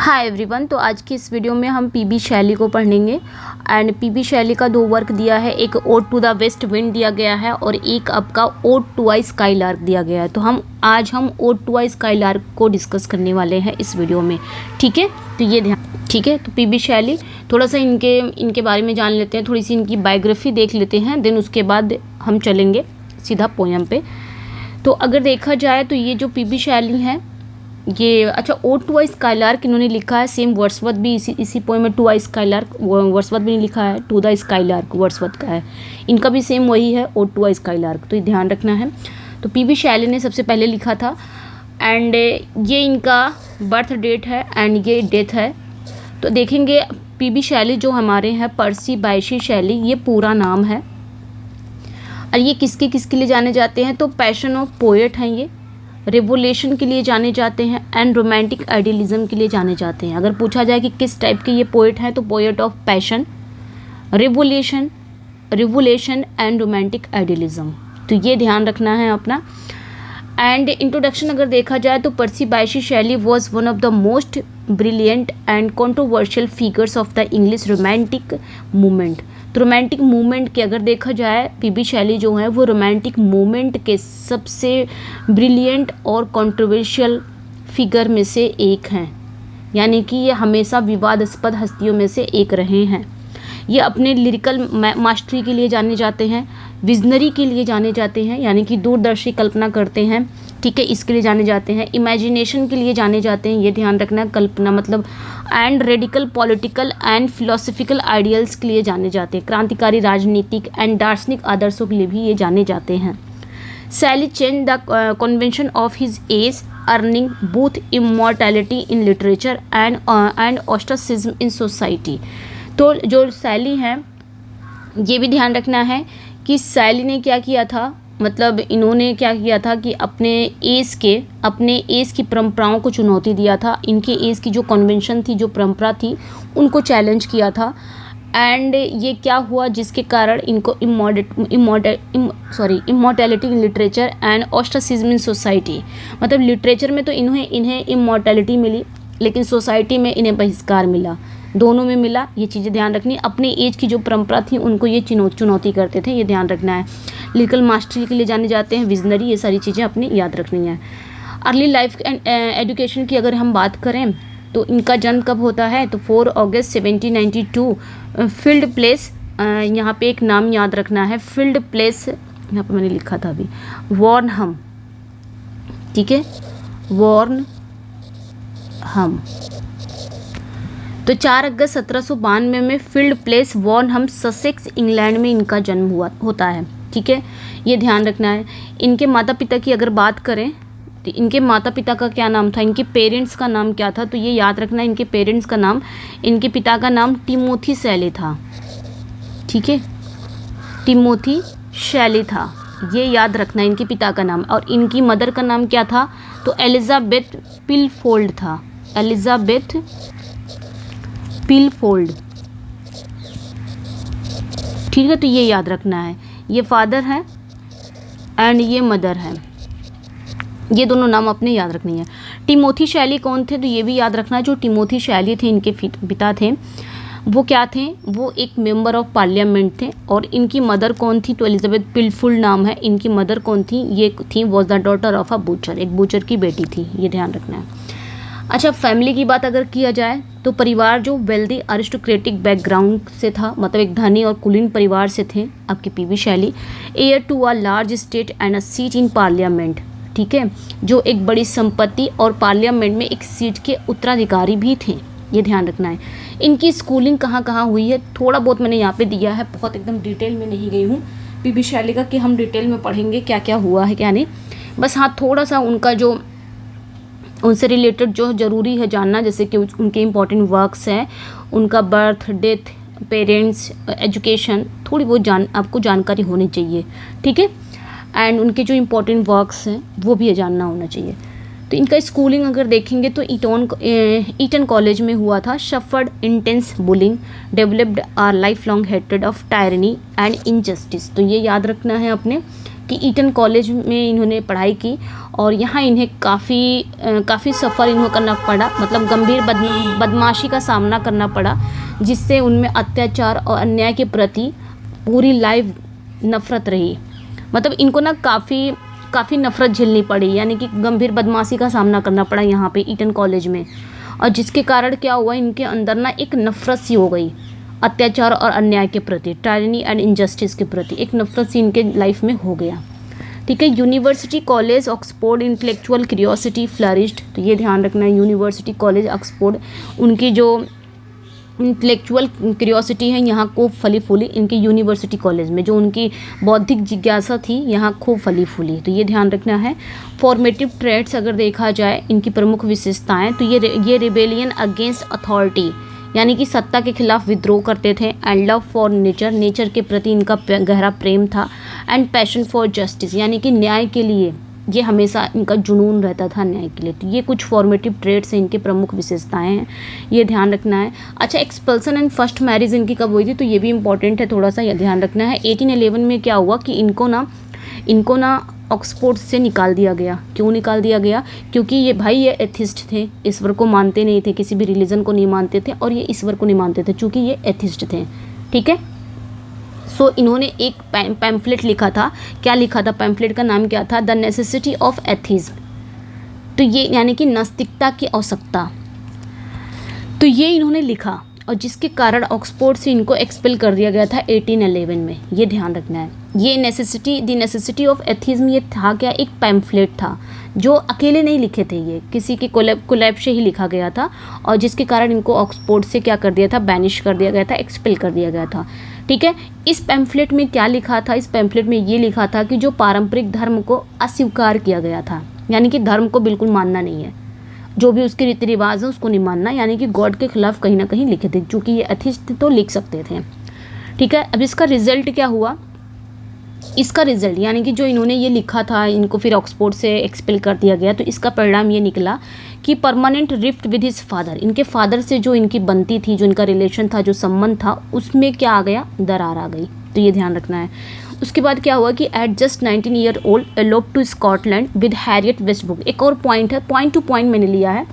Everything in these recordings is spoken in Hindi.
Hi everyone. तो आज की इस वीडियो में हम पीबी शैली को पढ़ेंगे एंड पीबी शैली का 2 वर्क दिया है। एक ode to the west wind दिया गया है और एक आपका ode to a skylark दिया गया है। तो आज हम ode to a skylark को डिस्कस करने वाले हैं इस वीडियो में। ठीक है, तो ये ध्यान, ठीक है। तो पीबी शैली, थोड़ा सा इनके बारे में जान लेते हैं, थोड़ी सी इनकी बायोग्राफी देख लेते हैं, देन उसके बाद हम चलेंगे सीधा पोएम पे। तो अगर देखा जाए तो ये जो पीबी शैली हैं ये, अच्छा, ode to a skylark इन्होंने लिखा है। सेम वर्ड्सवर्थ भी इसी पोएम में to a skylark, Wordsworth भी नहीं लिखा है, to the skylark Wordsworth का है। इनका भी सेम वही है, ode to a skylark, तो ये ध्यान रखना है। तो पीबी शैली ने सबसे पहले लिखा था एंड ये इनका बर्थ डेट है एंड ये डेथ है। तो देखेंगे पीबी शैली जो हमारे हैं, पर्सी बायशी शैली, ये पूरा नाम है। और ये किसके लिए जाने जाते हैं, तो पैशन ऑफ पोएट हैं, ये रेवोल्यूशन के लिए जाने जाते हैं एंड रोमांटिक आइडियलिज्म के लिए जाने जाते हैं। अगर पूछा जाए कि किस टाइप के ये पोएट हैं, तो poet of passion, revolution and romantic idealism, तो ये ध्यान रखना है अपना। एंड इंट्रोडक्शन अगर देखा जाए तो पर्सी बायशी शैली was one of the most brilliant and controversial figures of the English romantic movement. तो रोमांटिक मूवमेंट के अगर देखा जाए, पीबी शैली जो है वो रोमांटिक मूवमेंट के सबसे ब्रिलियंट और कंट्रोवर्शियल फिगर में से एक हैं, यानी कि ये हमेशा विवादास्पद हस्तियों में से एक रहे हैं। ये अपने लिरिकल मास्टरी के लिए जाने जाते हैं, विजनरी के लिए जाने जाते हैं, यानी कि दूरदर्शी कल्पना करते हैं, ठीक है, इसके लिए जाने जाते हैं। इमेजिनेशन के लिए जाने जाते हैं, ये ध्यान रखना, कल्पना मतलब, and radical political and philosophical ideals के लिए जाने जाते हैं। क्रांतिकारी राजनीतिक एंड दार्शनिक आदर्शों के लिए भी ये जाने जाते हैं। Shelley change the convention of his age, earning both immortality in literature and ostracism in society. तो जो शैली हैं, ये भी ध्यान रखना है कि शैली ने क्या किया था, मतलब इन्होंने क्या किया था कि अपने एज की परंपराओं को चुनौती दिया था। इनके एज की जो कन्वेंशन थी, जो परंपरा थी, उनको चैलेंज किया था। एंड ये क्या हुआ, जिसके कारण इनको immortality in literature and ostracism in society, मतलब लिटरेचर में तो इन्हें इमॉर्टैलिटी मिली, लेकिन सोसाइटी में इन्हें बहिष्कार मिला, दोनों में मिला। ये चीज़ें ध्यान रखनी। अपने एज की जो परंपरा थी उनको ये चुनौती करते थे, ये ध्यान रखना है। लिरिकल मास्टरी के लिए जाने जाते हैं, विजनरी, ये सारी चीज़ें अपनी याद रखनी है। अर्ली लाइफ एंड एजुकेशन की अगर हम बात करें तो इनका जन्म कब होता है, तो 4 अगस्त 1792, फील्ड प्लेस, यहाँ पे एक नाम याद रखना है, फील्ड प्लेस, यहाँ पे मैंने लिखा था अभी, वॉर्नहम, ठीक है, वॉर्नहम। तो 4 अगस्त 1792 में फील्ड प्लेस, वॉर्नहम, ससेक्स, इंग्लैंड में इनका जन्म होता है, ठीक है, ये ध्यान रखना है। इनके माता पिता की अगर बात करें तो इनके माता पिता का क्या नाम था, इनके पेरेंट्स का नाम क्या था, तो ये याद रखना है। इनके पेरेंट्स का नाम, इनके पिता का नाम टिमोथी शैली था, ठीक है, टिमोथी शैली था, ये याद रखना है इनके पिता का नाम। और इनकी मदर का नाम क्या था, तो एलिजाबेथ पिलफोल्ड था, एलिजाबेथ पिलफोल्ड, ठीक है, तो ये याद रखना है। ये फादर है एंड ये मदर है, ये दोनों नाम अपने याद रखनी है। टिमोथी शैली कौन थे, तो ये भी याद रखना है। जो टिमोथी शैली थे, इनके पिता थे, वो क्या थे, वो एक मेंबर ऑफ पार्लियामेंट थे। और इनकी मदर कौन थी, तो एलिजाबेथ पिलफोल्ड नाम है। इनकी मदर कौन थी, ये थी was the daughter of a butcher, एक बूचर की बेटी थी, ये ध्यान रखना है। अच्छा, फैमिली की बात अगर किया जाए तो परिवार जो वेल्दी अरिस्टोक्रेटिक बैकग्राउंड से था, मतलब एक धनी और कुलीन परिवार से थे आपके PB Shelley. Heir to a large estate and a seat in parliament, ठीक है, जो एक बड़ी संपत्ति और पार्लियामेंट में एक सीट के उत्तराधिकारी भी थे, ये ध्यान रखना है। इनकी स्कूलिंग कहाँ कहाँ हुई है, थोड़ा बहुत मैंने यहाँ पे दिया है, बहुत एकदम डिटेल में नहीं गई हूँ पीबी शैली का कि हम डिटेल में पढ़ेंगे क्या क्या हुआ है क्या नहीं, बस हाँ थोड़ा सा उनका जो उनसे रिलेटेड जो ज़रूरी है जानना, जैसे कि उनके इम्पॉर्टेंट वर्क्स हैं, उनका बर्थ, डेथ, पेरेंट्स, एजुकेशन, थोड़ी बहुत आपको जानकारी होनी चाहिए, ठीक है। एंड उनके जो इम्पोर्टेंट वर्क्स हैं वो भी जानना होना चाहिए। तो इनका स्कूलिंग अगर देखेंगे तो ईटन कॉलेज में हुआ था। Suffered intense bullying, developed our life long hatred of tyranny and injustice, तो ये याद रखना है अपने कि ईटन कॉलेज में इन्होंने पढ़ाई की और यहाँ इन्हें काफ़ी सफ़र इन्हें करना पड़ा, मतलब गंभीर बदमाशी का सामना करना पड़ा, जिससे उनमें अत्याचार और अन्याय के प्रति पूरी लाइफ नफ़रत रही। मतलब इनको ना काफ़ी नफ़रत झेलनी पड़ी, यानी कि गंभीर बदमाशी का सामना करना पड़ा यहाँ पे ईटन कॉलेज में। और जिसके कारण क्या हुआ, इनके अंदर ना एक नफ़रत सी हो गई अत्याचार और अन्याय के प्रति, टायरनी एंड इनजस्टिस के प्रति एक नफ़रत सी इनके लाइफ में हो गया। ठीक है। University college Oxford intellectual curiosity flourished. तो ये ध्यान रखना है, यूनिवर्सिटी कॉलेज ऑक्सफोर्ड, उनकी जो इंटेलेक्चुअल क्यूरियोसिटी है यहाँ खूब फली फूली। इनकी यूनिवर्सिटी कॉलेज में जो उनकी बौद्धिक जिज्ञासा थी यहाँ खूब फली फूली। तो ये ध्यान रखना है। फॉर्मेटिव ट्रेड्स अगर देखा जाए, इनकी प्रमुख विशेषताएं, तो ये रिबेलियन अगेंस्ट अथॉरिटी, यानी कि सत्ता के खिलाफ विद्रोह करते थे। एंड लव फॉर नेचर के प्रति इनका गहरा प्रेम था। एंड पैशन फॉर जस्टिस, यानी कि न्याय के लिए ये हमेशा इनका जुनून रहता था, न्याय के लिए। तो ये कुछ फॉर्मेटिव ट्रेड्स हैं, इनके प्रमुख विशेषताएं हैं, ये ध्यान रखना है। अच्छा, एक्सपल्सन एंड फर्स्ट मैरिज इनकी कब हुई थी, तो ये भी इंपॉर्टेंट है, थोड़ा सा ये ध्यान रखना है। 1811 में क्या हुआ कि इनको ना ऑक्सफोर्ड से निकाल दिया गया। क्यों निकाल दिया गया? क्योंकि ये एथिस्ट थे, ईश्वर को मानते नहीं थे, किसी भी रिलीजन को नहीं मानते थे, और ये ईश्वर को नहीं मानते थे, चूँकि ये एथिस्ट थे। ठीक है। सो इन्होंने एक पैम्फलेट लिखा था। क्या लिखा था? पैम्फलेट का नाम क्या था? The necessity of atheism. तो ये यानी कि नास्तिकता की आवश्यकता, तो ये इन्होंने लिखा, और जिसके कारण ऑक्सफोर्ड से इनको एक्सपेल कर दिया गया था 1811 में। ये ध्यान रखना है। ये द नेसेसिटी ऑफ एथिज्म, ये था क्या? एक पैम्फलेट था, जो अकेले नहीं लिखे थे, ये किसी के कोलैब से ही लिखा गया था, और जिसके कारण इनको ऑक्सफोर्ड से क्या कर दिया था? बैनिश कर दिया गया था, एक्सपेल कर दिया गया था। ठीक है। इस पैम्फलेट में क्या लिखा था? इस पैम्फलेट में ये लिखा था कि जो पारंपरिक धर्म को अस्वीकार किया गया था, यानी कि धर्म को बिल्कुल मानना नहीं है, जो भी उसके रीति रिवाज है उसको नहीं मानना, यानी कि गॉड के खिलाफ कहीं ना कहीं लिखे थे, चूँकि ये एथिस्ट थे तो लिख सकते थे। ठीक है। अब इसका रिजल्ट क्या हुआ? इसका रिजल्ट यानी कि जो इन्होंने ये लिखा था, इनको फिर ऑक्सफोर्ड से एक्सपेल कर दिया गया, तो इसका परिणाम ये निकला कि permanent rift with his father, इनके फादर से जो इनकी बनती थी, जो इनका रिलेशन था, जो संबंध था, उसमें क्या आ गया? दरार आ गई। तो ये ध्यान रखना है। उसके बाद क्या हुआ कि at just 19 year old elope to Scotland with Harriet Westbrook. एक और पॉइंट है, पॉइंट टू पॉइंट मैंने लिया है।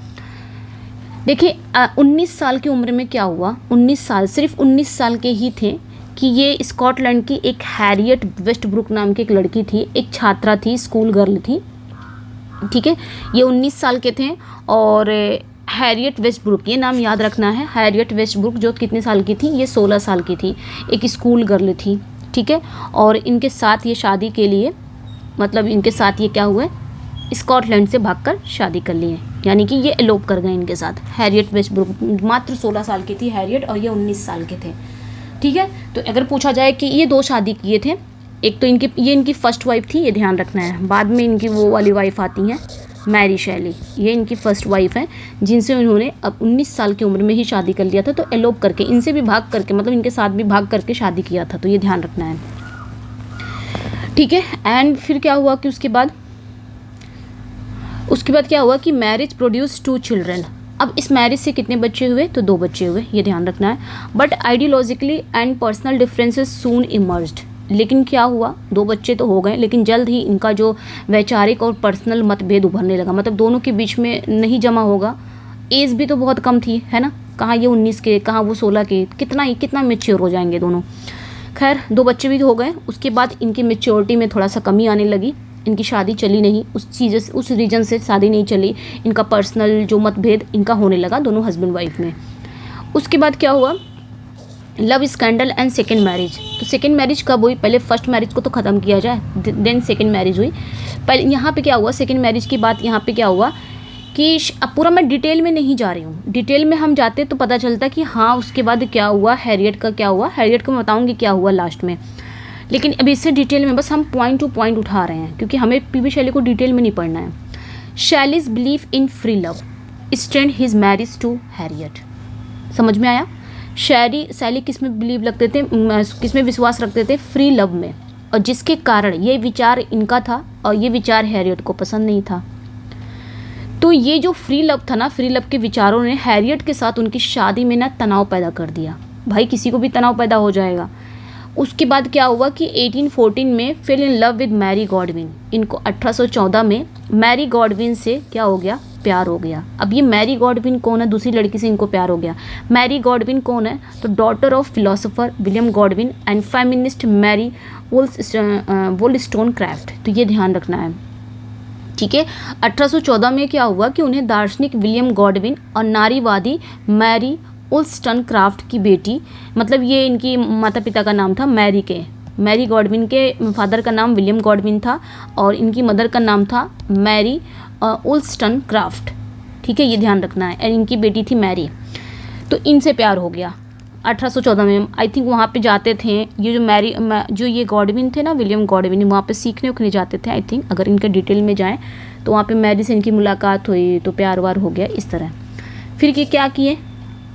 देखिए 19 साल की उम्र में क्या हुआ, 19 साल, सिर्फ 19 साल के ही थे कि ये स्कॉटलैंड की एक हैरियट वेस्टब्रुक नाम की एक लड़की थी, एक छात्रा थी, स्कूल गर्ल थी। ठीक है। ये 19 साल के थे, और हैरियट वेस्टब्रुक, ये नाम याद रखना है। हैरियट वेस्टब्रुक जो कितने साल की थी? ये 16 साल की थी, एक स्कूल गर्ल थी। ठीक है। और इनके साथ ये शादी के लिए, मतलब इनके साथ ये क्या हुए? स्कॉटलैंड से भागकर शादी कर लिए, यानी कि ये एलोप कर गए इनके साथ। हैरियट वेस्टब्रुक मात्र 16 साल की थी हैरियट, और ये 19 साल के थे। ठीक है। तो अगर पूछा जाए कि ये 2 शादी किए थे, एक तो ये इनकी फर्स्ट वाइफ थी, ये ध्यान रखना है। बाद में इनकी वो वाली वाइफ आती हैं, मैरी शैली, ये इनकी फर्स्ट वाइफ है, जिनसे उन्होंने अब 19 साल की उम्र में ही शादी कर लिया था। तो एलोप करके, इनसे भी भाग करके, मतलब इनके साथ भी भाग करके शादी किया था। तो ये ध्यान रखना है। ठीक है। एंड फिर क्या हुआ कि उसके बाद क्या हुआ कि मैरिज प्रोड्यूस 2 चिल्ड्रन। अब इस मैरिज से कितने बच्चे हुए? तो 2 बच्चे हुए, ये ध्यान रखना है। But ideologically and personal differences soon emerged. लेकिन क्या हुआ? 2 बच्चे तो हो गए, लेकिन जल्द ही इनका जो वैचारिक और पर्सनल मतभेद उभरने लगा, मतलब दोनों के बीच में नहीं जमा होगा। एज भी तो बहुत कम थी, है ना, कहाँ ये 19 के, कहाँ वो 16 के, कितना मेच्योर हो जाएंगे दोनों। खैर 2 बच्चे भी हो गए। उसके बाद इनकी मेच्योरिटी में थोड़ा सा कमी आने लगी, इनकी शादी चली नहीं, उस रीजन से शादी नहीं चली, इनका पर्सनल जो मतभेद इनका होने लगा दोनों हस्बैंड वाइफ में। उसके बाद क्या हुआ? Love scandal and second marriage. तो सेकेंड मैरिज कब हुई? पहले फर्स्ट मैरिज को तो ख़त्म किया जाए, देन सेकेंड मैरिज हुई। पहले यहाँ पे क्या हुआ? सेकेंड मैरिज की बात यहाँ पे क्या हुआ कि अब पूरा मैं डिटेल में नहीं जा रही हूँ, डिटेल में हम जाते तो पता चलता कि हाँ उसके बाद क्या हुआ, हैरियट का क्या हुआ, हैरियट को मैं बताऊँगी क्या हुआ लास्ट में। लेकिन अभी इससे डिटेल में बस हम पॉइंट टू पॉइंट उठा रहे हैं, क्योंकि हमें पीबी शैली को डिटेल में नहीं पढ़ना है। Shelley's believe in free love stand his marriage to Harriet. समझ में आया? शैली किस में बिलीव रखते थे, किस में विश्वास रखते थे? फ्री लव में, और जिसके कारण ये विचार इनका था और ये विचार हैरियट को पसंद नहीं था। तो ये जो फ्री लव था ना, फ्री लव के विचारों ने हैरियट के साथ उनकी शादी में ना तनाव पैदा कर दिया। भाई किसी को भी तनाव पैदा हो जाएगा। उसके बाद क्या हुआ कि 1814 में fell in love with Mary Godwin. इनको 1814 में मैरी गॉडविन से क्या हो गया, प्यार हो गया। अब ये मैरी गॉडविन कौन है, दूसरी लड़की से इनको प्यार हो गया। मैरी गॉडविन कौन है, तो daughter of philosopher William Godwin and feminist Mary Wollstonecraft. तो ये ध्यान रखना है, ठीक है। 1814 में क्या हुआ कि उन्हें दार्शनिक विलियम गॉडविन और नारीवादी मैरी वोllस्टोनक्राफ्ट की बेटी, मतलब ये इनकी माता पिता का नाम था मैरी गॉडविन के फादर का नाम विलियम गॉडविन था और इनकी मदर का नाम था मैरी वोllस्टोनक्राफ्ट, ठीक है, ये ध्यान रखना है। और इनकी बेटी थी मैरी, तो इनसे प्यार हो गया 1814 में। आई थिंक वहाँ पे जाते थे ये जो ये गॉडविन थे ना, विलियम गॉडविन, वहाँ पे सीखने उखने जाते थे आई थिंक, अगर इनके डिटेल में जाएँ तो वहाँ पे मैरी से इनकी मुलाकात हुई तो प्यार वार हो गया इस तरह। फिर ये क्या किए,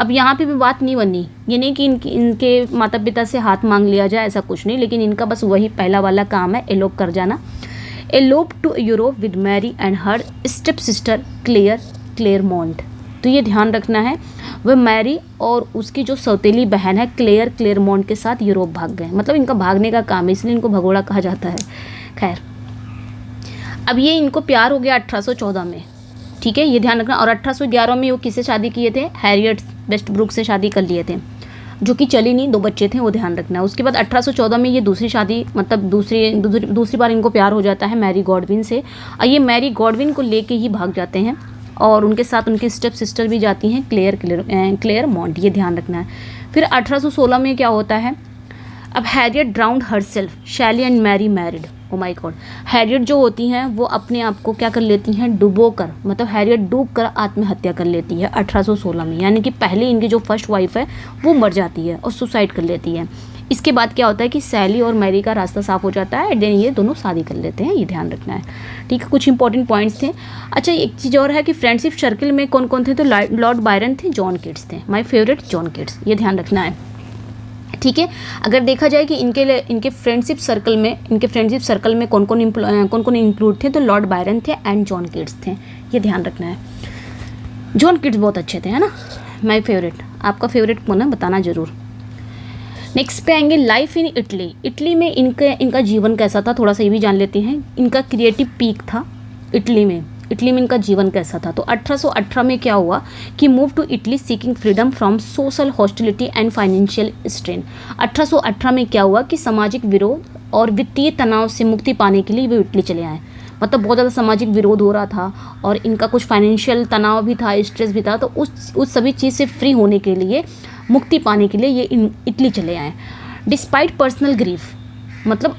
अब यहाँ पे भी बात नहीं बनी, ये नहीं कि इनके माता पिता से हाथ मांग लिया जाए, ऐसा कुछ नहीं, लेकिन इनका बस वही पहला वाला काम है, एलोप कर जाना। Elope to Europe with Mary and her step sister Clairmont. तो ये ध्यान रखना है, वह मैरी और उसकी जो सौतेली बहन है क्लेयरमॉन्ट के साथ यूरोप भाग गए, मतलब इनका भागने का काम है, इसलिए इनको भगोड़ा कहा जाता है। खैर, अब ये इनको प्यार हो गया 1814 में, ठीक है, ये ध्यान रखना। और 1811 में वो किससे शादी किए थे, हैरियट वेस्टब्रुक से शादी कर लिए थे, जो कि चली नहीं, 2 बच्चे थे, वो ध्यान रखना है। उसके बाद 1814 में ये दूसरी शादी, मतलब दूसरी बार इनको प्यार हो जाता है मैरी गॉडविन से, और ये मैरी गॉडविन को लेके ही भाग जाते हैं और उनके साथ उनकी स्टेप सिस्टर भी जाती हैं क्लेयरमॉन्ट, ये ध्यान रखना है। फिर 1816 में क्या होता है, अब Harriet drowned herself, Shelley and Mary married. Oh my god, Harriet जो होती हैं वो अपने आप को क्या कर लेती हैं, डुबो कर, मतलब हैरियट डूब कर आत्महत्या कर लेती है 1816 में, यानी कि पहले इनकी जो फर्स्ट वाइफ है वो मर जाती है और सुसाइड कर लेती है। इसके बाद क्या होता है कि सैली और मैरी का रास्ता साफ हो जाता है, देन ये दोनों शादी कर लेते हैं, ये ध्यान रखना है, ठीक है। कुछ इंपॉर्टेंट पॉइंट्स थे। अच्छा, एक चीज़ और है कि फ्रेंडशिप सर्कल में कौन कौन थे, तो लॉर्ड बायरन थे, जॉन कीट्स थे, माय फेवरेट जॉन कीट्स, ये ध्यान रखना है, ठीक है। अगर देखा जाए कि इनके फ्रेंडशिप सर्कल में कौन कौन इंक्लूड थे, तो लॉर्ड बायरन थे एंड जॉन कीट्स थे, ये ध्यान रखना है। जॉन कीट्स बहुत अच्छे थे, है ना, माय फेवरेट। आपका फेवरेट कौन है बताना जरूर। नेक्स्ट पे आएंगे लाइफ इन इटली में इनका जीवन कैसा था, थोड़ा सा ये भी जान लेते हैं। इनका क्रिएटिव पीक था इटली में इनका जीवन कैसा था। तो 1818 में क्या हुआ कि move to Italy seeking freedom from social hostility and financial strain. 1818 में क्या हुआ कि सामाजिक विरोध और वित्तीय तनाव से मुक्ति पाने के लिए वे इटली चले आए। मतलब बहुत ज़्यादा सामाजिक विरोध हो रहा था और इनका कुछ फाइनेंशियल तनाव भी था, स्ट्रेस भी था, तो उस सभी चीज़ से फ्री होने के लिए, मुक्ति पाने के लिए ये इटली चले आए। डिस्पाइट पर्सनल ग्रीफ, मतलब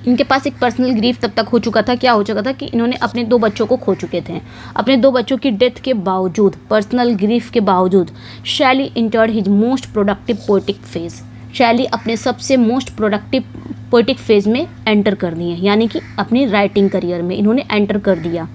इनके पास एक पर्सनल ग्रीफ तब तक हो चुका था, क्या हो चुका था कि इन्होंने अपने 2 बच्चों को खो चुके थे। अपने 2 बच्चों की डेथ के बावजूद, पर्सनल ग्रीफ के बावजूद, शैली entered his most productive poetic phase. शैली अपने सबसे मोस्ट प्रोडक्टिव पोएटिक फेज में एंटर कर दिए, यानी कि अपनी राइटिंग करियर में इन्होंने एंटर कर दिया,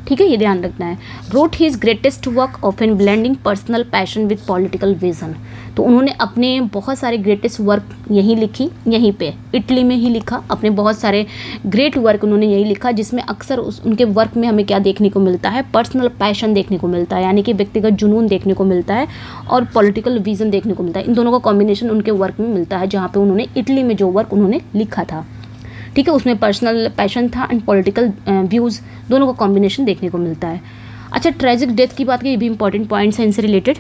ठीक है, ये ध्यान रखना है। Road his greatest work of in blending personal passion with political vision. तो उन्होंने अपने बहुत सारे ग्रेटेस्ट वर्क यहीं पे इटली में ही लिखा। अपने बहुत सारे ग्रेट वर्क उन्होंने यही लिखा, जिसमें अक्सर उनके वर्क में हमें क्या देखने को मिलता है, पर्सनल पैशन देखने को मिलता है, यानी कि व्यक्तिगत जुनून देखने को मिलता है और पॉलिटिकल विजन देखने को मिलता है। इन दोनों का कॉम्बिनेशन उनके वर्क में मिलता है, जहाँ पे उन्होंने इटली में जो वर्क उन्होंने लिखा था, ठीक है, उसमें पर्सनल पैशन था एंड पॉलिटिकल व्यूज़, दोनों का कॉम्बिनेशन देखने को मिलता है। अच्छा, ट्रेजिक डेथ की बात की, ये भी इंपॉर्टेंट पॉइंट्स हैं इनसे रिलेटेड।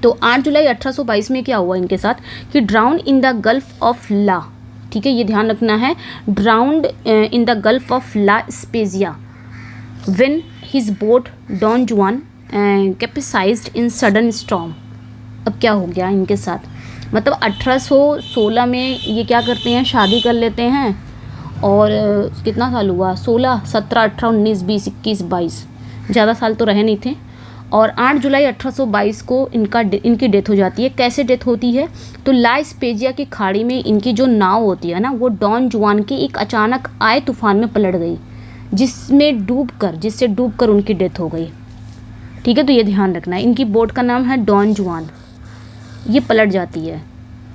तो 8 जुलाई 1822 में क्या हुआ इनके साथ कि drown in the Gulf of La, ठीक है, ये ध्यान रखना है, drowned in the Gulf of La Spezia when his boat Don Juan capsized in sudden storm. अब क्या हो गया इनके साथ, मतलब 1816 में ये क्या करते हैं, शादी कर लेते हैं, और कितना साल हुआ, 16, 17, 18, 19, 20, 21, 22, ज़्यादा साल तो रहे नहीं थे। और 8 जुलाई 1822 को इनकी डेथ हो जाती है। कैसे डेथ होती है, तो ला स्पेजिया की खाड़ी में इनकी जो नाव होती है ना, वो डॉन जुआन की एक अचानक आए तूफान में पलट गई, जिससे डूबकर उनकी डेथ हो गई, ठीक है। तो ये ध्यान रखना है, इनकी बोट का नाम है डॉन जुआन, ये पलट जाती है।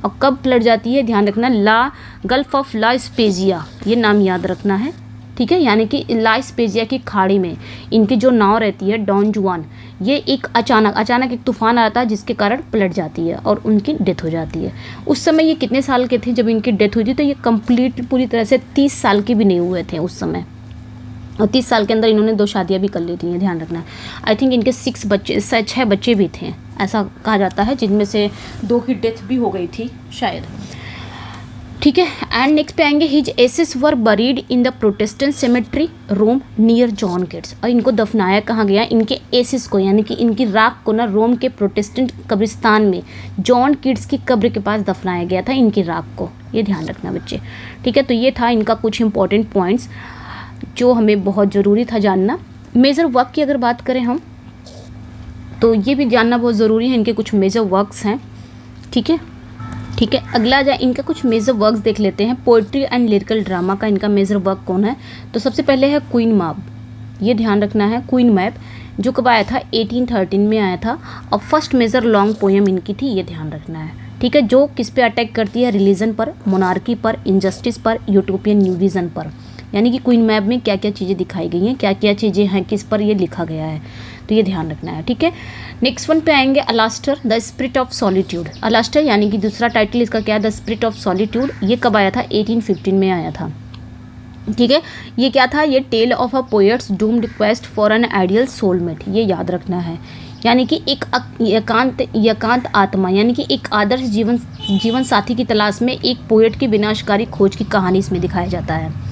और कब पलट जाती है ध्यान रखना, गल्फ ऑफ ला स्पेजिया, ये नाम याद रखना है, ठीक है, यानी कि ला स्पेजिया की खाड़ी में इनकी जो नाव रहती है डॉन जुआन, ये एक अचानक एक तूफान आता है जिसके कारण पलट जाती है और उनकी डेथ हो जाती है। उस समय ये कितने साल के थे जब इनकी डेथ हुई थी? तो ये कंप्लीट पूरी तरह से 30 साल के भी नहीं हुए थे उस समय, और 30 साल के अंदर इन्होंने 2 शादियाँ भी कर ली थी, ये ध्यान रखना है। आई थिंक इनके 6 बच्चे भी थे, ऐसा कहा जाता है, जिनमें से 2 की डेथ भी हो गई थी शायद। ठीक है, एंड नेक्स्ट पे आएंगे, his ashes were buried in the Protestant cemetery Rome near John Keats. और इनको दफनाया कहाँ गया? इनके एसेस को, यानी कि इनकी राख को ना रोम के प्रोटेस्टेंट कब्रिस्तान में जॉन किड्स की कब्र के पास दफनाया गया था, इनकी राख को, ये ध्यान रखना बच्चे। ठीक है, तो ये था इनका कुछ इंपॉर्टेंट पॉइंट्स जो हमें बहुत ज़रूरी था जानना। मेजर वर्क की अगर बात करें हम, तो ये भी जानना बहुत ज़रूरी है, इनके कुछ मेजर वर्क्स हैं। ठीक है, अगला जाए इनका कुछ मेजर वर्क्स देख लेते हैं। पोइट्री एंड लिरिकल ड्रामा का इनका मेजर वर्क कौन है? तो सबसे पहले है क्वीन मैब, ये ध्यान रखना है, क्वीन मैब, जो कब आया था? 1813 में आया था, और फर्स्ट मेजर लॉन्ग पोएम इनकी थी, ये ध्यान रखना है। ठीक है, जो किस पे अटैक करती है? रिलीजन पर, मोनार्की पर, इनजस्टिस पर, यूटोपियन न्यू विजन पर। यानी कि क्वीन मैब में क्या क्या चीज़ें दिखाई गई हैं, क्या क्या चीज़ें हैं, किस पर ये लिखा गया है, तो ये ध्यान रखना है। ठीक है, नेक्स्ट वन पे आएंगे अलास्टर द स्पिरिट ऑफ सॉलिट्यूड। अलास्टर यानी कि दूसरा टाइटल इसका क्या है? The spirit of solitude. ये कब आया था? 1815 में आया था। ठीक है, ये क्या था? ये tale of a poet's doomed quest for an ideal soulmate, ये याद रखना है। यानी कि एक एकांत आत्मा, यानी कि एक आदर्श जीवन साथी की तलाश में एक पोएट की विनाशकारी खोज की कहानी इसमें दिखाया जाता है।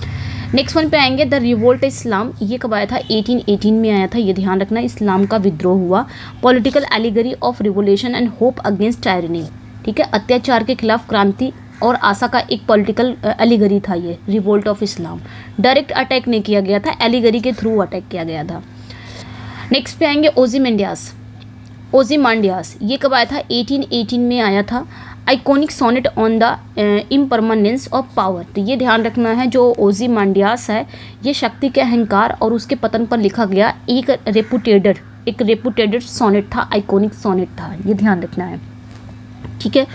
नेक्स्ट वन पे आएंगे द रिवोल्ट इस्लाम। ये कब आया था? 1818 में आया था, ये ध्यान रखना, इस्लाम का विद्रोह हुआ। Political allegory of revolution and hope against tyranny. ठीक है, अत्याचार के खिलाफ क्रांति और आशा का एक पॉलिटिकल एलिगरी था ये revolt of Islam. Direct attack नहीं किया गया था, एलिगरी के थ्रू अटैक किया गया था। नेक्स्ट पे आएंगे ओzymandias। ये कब आया था? 1818 में आया था। Iconic sonnet on the impermanence of power. तो ये ध्यान रखना है, जो ओzymandias है ये शक्ति के अहंकार और उसके पतन पर लिखा गया एक रेपुटेटेड सोनेट था, आइकॉनिक सोनेट था, ये ध्यान रखना है। ठीक है,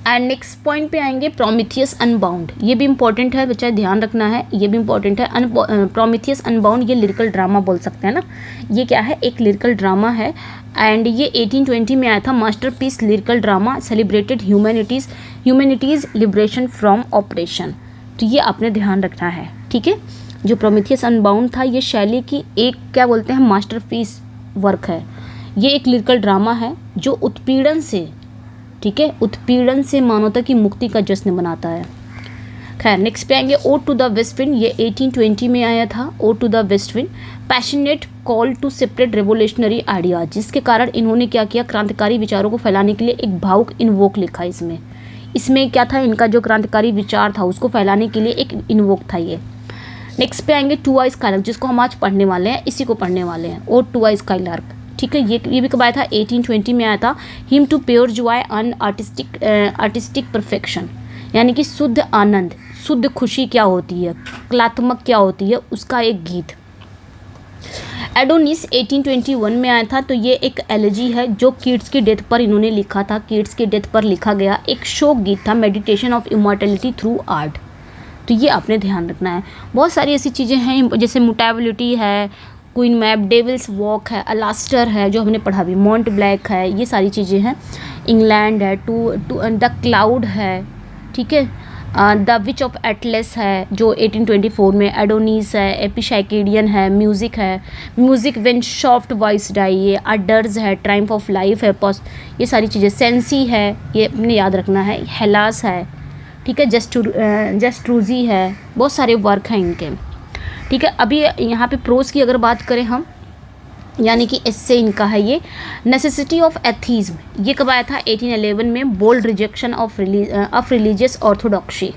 एंड नेक्स्ट पॉइंट पे आएंगे प्रोमीथियस अनबाउंड। ये भी इंपॉर्टेंट है बच्चा, ध्यान रखना है, ये भी इंपॉर्टेंट है। प्रोमीथियस अनबाउंड ये लिरिकल ड्रामा बोल सकते हैं ना, ये क्या है? एक लिरिकल ड्रामा है, एंड ये 1820 में आया था। Masterpiece lyrical drama celebrated humanities liberation from operation. तो ये आपने ध्यान रखना है। ठीक है, जो प्रोमीथियस अनबाउंड था ये शैली की एक क्या बोलते हैं मास्टरपीस वर्क है। ये एक लिरिकल ड्रामा है जो उत्पीड़न से, ठीक है, उत्पीड़न से मानवता की मुक्ति का जश्न मनाता है। खैर, नेक्स्ट पे आएंगे ode to the west wind. ये 1820 में आया था, ode to the west wind, passionate call to separate revolutionary idea, जिसके कारण इन्होंने क्या किया? क्रांतिकारी विचारों को फैलाने के लिए एक भावुक इन्वोक लिखा। इसमें क्या था? इनका जो क्रांतिकारी विचार था उसको फैलाने के लिए एक इन्वोक था ये। नेक्स्ट पे आएंगे टू आई स्काईलार्क, जिसको हम आज पढ़ने वाले हैं, इसी को पढ़ने वाले हैं, ओड टू आई स्काईलार्क। ठीक है, ये भी कब आया था? 1820 में आया था। Hymn to pure joy and artistic perfection, यानी कि शुद्ध आनंद, शुद्ध खुशी क्या होती है, कलात्मक क्या होती है, उसका एक गीत। एडोनिस 1821 में आया था। तो ये एक एलेजी है जो कीट्स की डेथ पर इन्होंने लिखा था, कीट्स की डेथ पर लिखा गया एक शोक गीत था, meditation of immortality through art. तो ये आपने ध्यान रखना है। बहुत सारी ऐसी चीज़ें हैं जैसे मुटेबिलिटी है, क्वीन मैप, डेविल्स वॉक है, अलास्टर है जो हमने पढ़ा भी, मॉन्ट ब्लैक है, ये सारी चीज़ें हैं। इंग्लैंड है, टू द क्लाउड है, ठीक है, द विच ऑफ एटलस है जो 1824 में, एडोनीस है, एपिशाइकेडियन है, music when soft voice die, ये अडर्स है, ट्रायम्फ ऑफ लाइफ है, ये सारी चीज़ें, सेंसी है, ये अपने याद रखना है, हेलास है, ठीक है, जस्ट्रूजी है, बहुत सारे वर्क हैं इनके। ठीक है, अभी यहाँ पे प्रोज की अगर बात करें हम, यानी कि इससे इनका है ये नेसेसिटी ऑफ एथीज्म। ये कब आया था? 1811 में। Bold rejection of religious orthodoxy.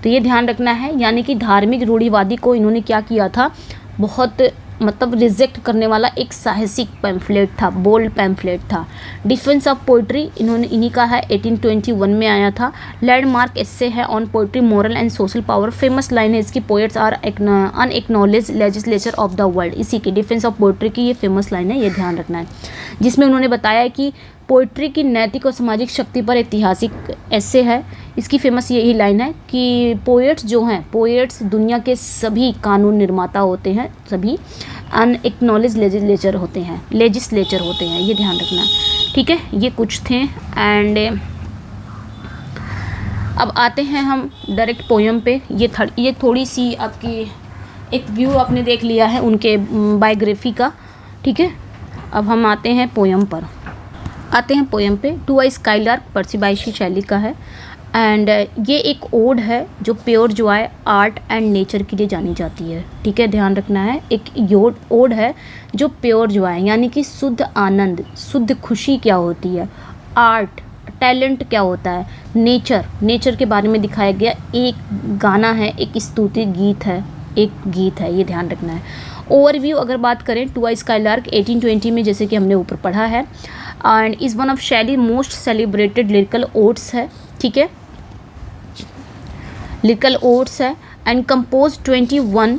तो ये ध्यान रखना है, यानी कि धार्मिक रूढ़िवादी को इन्होंने क्या किया था, बहुत मतलब रिजेक्ट करने वाला एक साहसिक पैम्फलेट था, बोल्ड पैम्फलेट था। डिफेंस ऑफ पोइट्री इन्हीं का है, 1821 में आया था। लैंडमार्क एस्से है on poetry, moral and social power. Famous line है इसकी, poets are unacknowledged legislature of the world. इसी की डिफेंस ऑफ पोइट्री की ये फेमस लाइन है, ये ध्यान रखना है। जिसमें उन्होंने बताया कि पोइट्री की नैतिक और सामाजिक शक्ति पर ऐतिहासिक ऐसे है। इसकी फेमस यही लाइन है कि पोएट्स जो हैं, पोएट्स दुनिया के सभी कानून निर्माता होते हैं, सभी अनएक्नॉलेज लेजिस्लेचर होते हैं, ये ध्यान रखना। ठीक है, ये कुछ थे। एंड अब आते हैं हम डायरेक्ट पोयम पे। ये थोड़ी सी आपकी एक व्यू आपने देख लिया है उनके बायोग्राफी का। ठीक है, अब हम आते हैं पोयम पे। टू अ स्काईलार्क पर्सी बायशे शैली का है। एंड ये एक ओड है जो pure Joy, art and nature के लिए जानी जाती है। ठीक है, ध्यान रखना है। एक ओड है जो प्योर जॉय यानी कि शुद्ध आनंद, शुद्ध खुशी क्या होती है, आर्ट, टैलेंट क्या होता है, नेचर के बारे में दिखाया गया एक गाना है, एक स्तुति गीत है, ये ध्यान रखना है। ओवरव्यू अगर बात करें, टू अ स्काईलार्क 1820 में, जैसे कि हमने ऊपर पढ़ा है, एंड इज़ वन ऑफ शैली मोस्ट सेलिब्रेटेड लिरिकल ओड्स है। ठीक है, लिरिकल ओड्स है and compose 21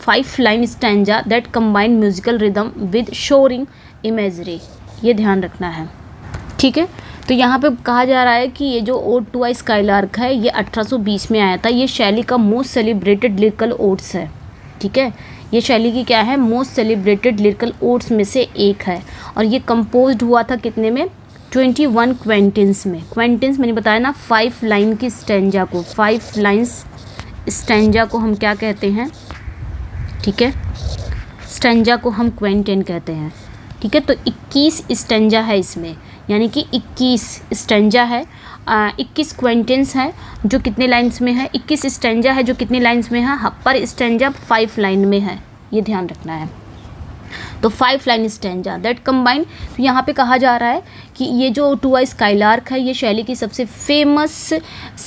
5-line stanza that combine musical rhythm with shoring imagery, ये ध्यान रखना है। ठीक है, तो यहाँ पे कहा जा रहा है कि ये जो ओड टू अ स्काईलार्क है ये 1820 में आया था। ये शैली का मोस्ट सेलिब्रेटेड लिरिकल ओड्स है। ठीक है, ये शैली की क्या है, मोस्ट सेलिब्रेटेड लिरिकल ओड्स में से एक है। और ये कंपोज्ड हुआ था कितने में, 21 क्वेंटेंस में। क्वेंटेंस मैंने बताया ना, 5 लाइन की स्टैंजा को, 5 लाइन्स स्टैंजा को हम क्या कहते हैं। ठीक है, स्टैंजा को हम क्वेंटेन कहते हैं। ठीक है, तो 21 स्टैंजा है इसमें, यानी कि 21 स्टैंजा है, 21 क्वेंटेंस है जो कितने लाइन्स में है, 21 स्टैंजा है जो कितने लाइन्स में है, पर स्टैंजा 5 लाइन में है, ये ध्यान रखना है। तो 5 लाइन स्टैंजा दैट कंबाइन। तो यहाँ पे कहा जा रहा है कि ये जो टू अ स्काईलार्क है ये शैली की सबसे फेमस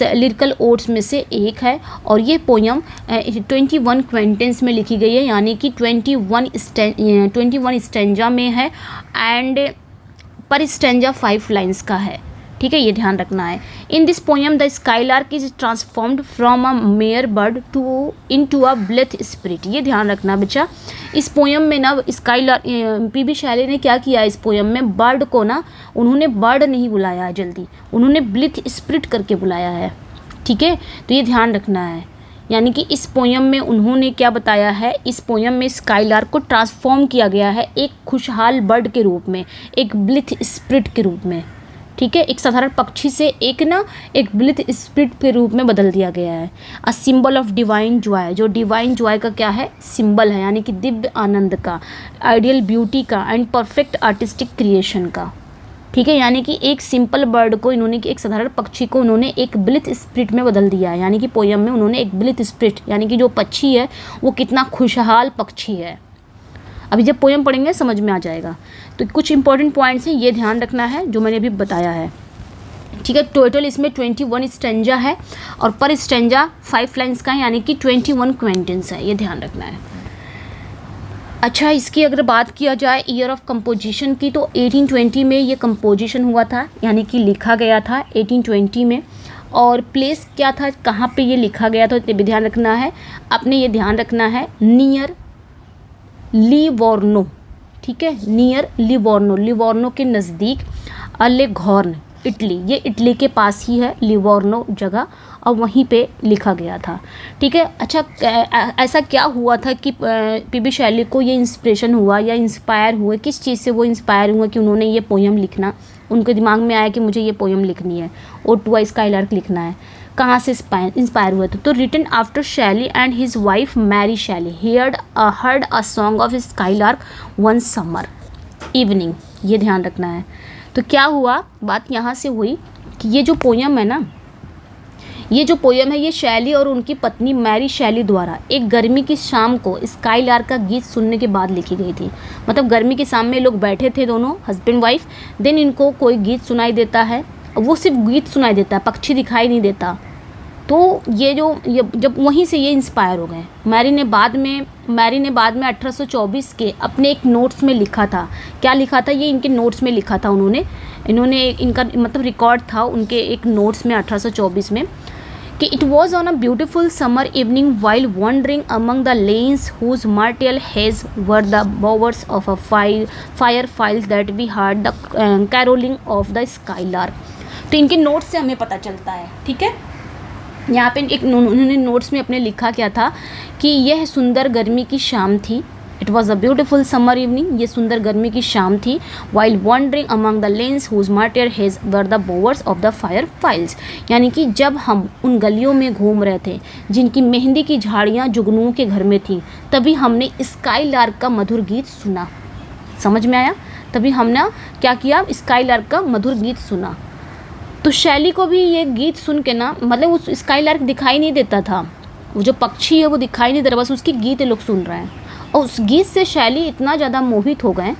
लिरिकल ओड्स में से एक है। और ये पोयम 21 क्वेंटेंस में लिखी गई है, यानी कि 21 स्टैंजा में है एंड पर स्टैंजा 5 लाइन्स का है। ठीक है, ये ध्यान रखना है। In this poem the skylark is transformed from a mere bird into a blithe spirit, ये ध्यान रखना बच्चा। इस पोयम में ना स्काईलार्क, पीबी शैली ने क्या किया, इस पोयम में बर्ड को ना उन्होंने बर्ड नहीं बुलाया है जल्दी, उन्होंने ब्लेथ स्पिरिट करके बुलाया है। ठीक है, तो ये ध्यान रखना है। यानी कि इस पोयम में उन्होंने क्या बताया है, इस पोयम में स्काईलार्क को ट्रांसफॉर्म किया गया है एक खुशहाल बर्ड के रूप में, एक ब्लिथ स्पिरिट के रूप में। ठीक है, एक साधारण पक्षी से एक ब्लिथ स्पिरिट के रूप में बदल दिया गया है। A symbol of divine Joy, जो डिवाइन जॉय का क्या है, सिंबल है, यानी कि दिव्य आनंद का, आइडियल ब्यूटी का एंड परफेक्ट आर्टिस्टिक क्रिएशन का। ठीक है, यानी कि एक सिंपल बर्ड को इन्होंने, एक साधारण पक्षी को उन्होंने एक ब्लिथ स्पिरिट में बदल दिया है। यानी कि पोयम में उन्होंने एक ब्लिथ स्पिरिट, यानी कि जो पक्षी है वो कितना खुशहाल पक्षी है। अभी जब पोयम पढ़ेंगे समझ में आ जाएगा। तो कुछ इंपॉर्टेंट पॉइंट्स हैं, ये ध्यान रखना है जो मैंने अभी बताया है। ठीक है, टोटल इसमें 21 स्टैंजा है और पर स्टैंजा 5 लाइन्स का है, यानी कि 21 क्वेंटेंस है, ये ध्यान रखना है। अच्छा, इसकी अगर बात किया जाए ईयर ऑफ कंपोजिशन की, तो 1820 में ये कंपोजिशन हुआ था, यानी कि लिखा गया था 1820 में। और प्लेस क्या था, कहाँ पे ये लिखा गया था, तो भी ध्यान रखना है। आपने ये ध्यान रखना है, नियर लिवोर्नो। ठीक है, नियर लिवोर्नो के नज़दीक, लेघोर्न, इटली, ये इटली के पास ही है लिवोर्नो जगह, और वहीं पे लिखा गया था। ठीक है, अच्छा, ऐसा क्या हुआ था कि पीबी शैली को ये इंस्पिरेशन हुआ या इंस्पायर हुए, किस चीज़ से वो इंस्पायर हुआ कि उन्होंने ये पोयम लिखना, उनके दिमाग में आया कि मुझे ये पोयम लिखनी है, ओड टू अ स्काईलार्क लिखना है। कहाँ से इंस्पायर हुआ था, तो रिटन आफ्टर शैली एंड हिज वाइफ मैरी शैली heard a song of skylark one summer evening, ये ध्यान रखना है। तो क्या हुआ, बात यहाँ से हुई कि ये जो पोयम है ना, ये शैली और उनकी पत्नी मैरी शैली द्वारा एक गर्मी की शाम को स्काईलार्क का गीत सुनने के बाद लिखी गई थी। मतलब गर्मी के सामने लोग बैठे थे दोनों हस्बैंड वाइफ, देन इनको कोई गीत सुनाई देता है, वो सिर्फ गीत सुनाई देता है, पक्षी दिखाई नहीं देता। तो ये जब वहीं से ये इंस्पायर हो गए। मैरी ने बाद में 1824 के अपने एक नोट्स में लिखा था। क्या लिखा था, ये इनके नोट्स में लिखा था इन्होंने इनका मतलब रिकॉर्ड था उनके एक नोट्स में 1824 में, कि it was on a beautiful summer evening while wandering among the lanes whose myrtle hedges were the bowers of a fireflies that we heard the carolling of the skylark. तो इनके नोट्स से हमें पता चलता है, ठीक है। यहाँ पे एक उन्होंने नोट्स में अपने लिखा क्या था कि यह सुंदर गर्मी की शाम थी। It was a beautiful summer evening, ये सुंदर गर्मी की शाम थी। While wandering among the lanes whose myrtle hedges were the bowers of the fireflies, यानी कि जब हम उन गलियों में घूम रहे थे जिनकी मेहंदी की झाड़ियाँ जुगनुओं के घर में थीं, तभी हमने स्काई लार्क का मधुर गीत सुना। समझ में आया? तभी हमने क्या किया, स्काई लार्क का मधुर गीत सुना। तो शैली को भी ये गीत सुन के ना, मतलब उस स्काई लार्क दिखाई नहीं देता था, वो जो पक्षी है वो दिखाई नहीं दे रहा, बस उसकी गीत लोग सुन रहे हैं। और उस गीत से शैली इतना ज़्यादा मोहित हो गए,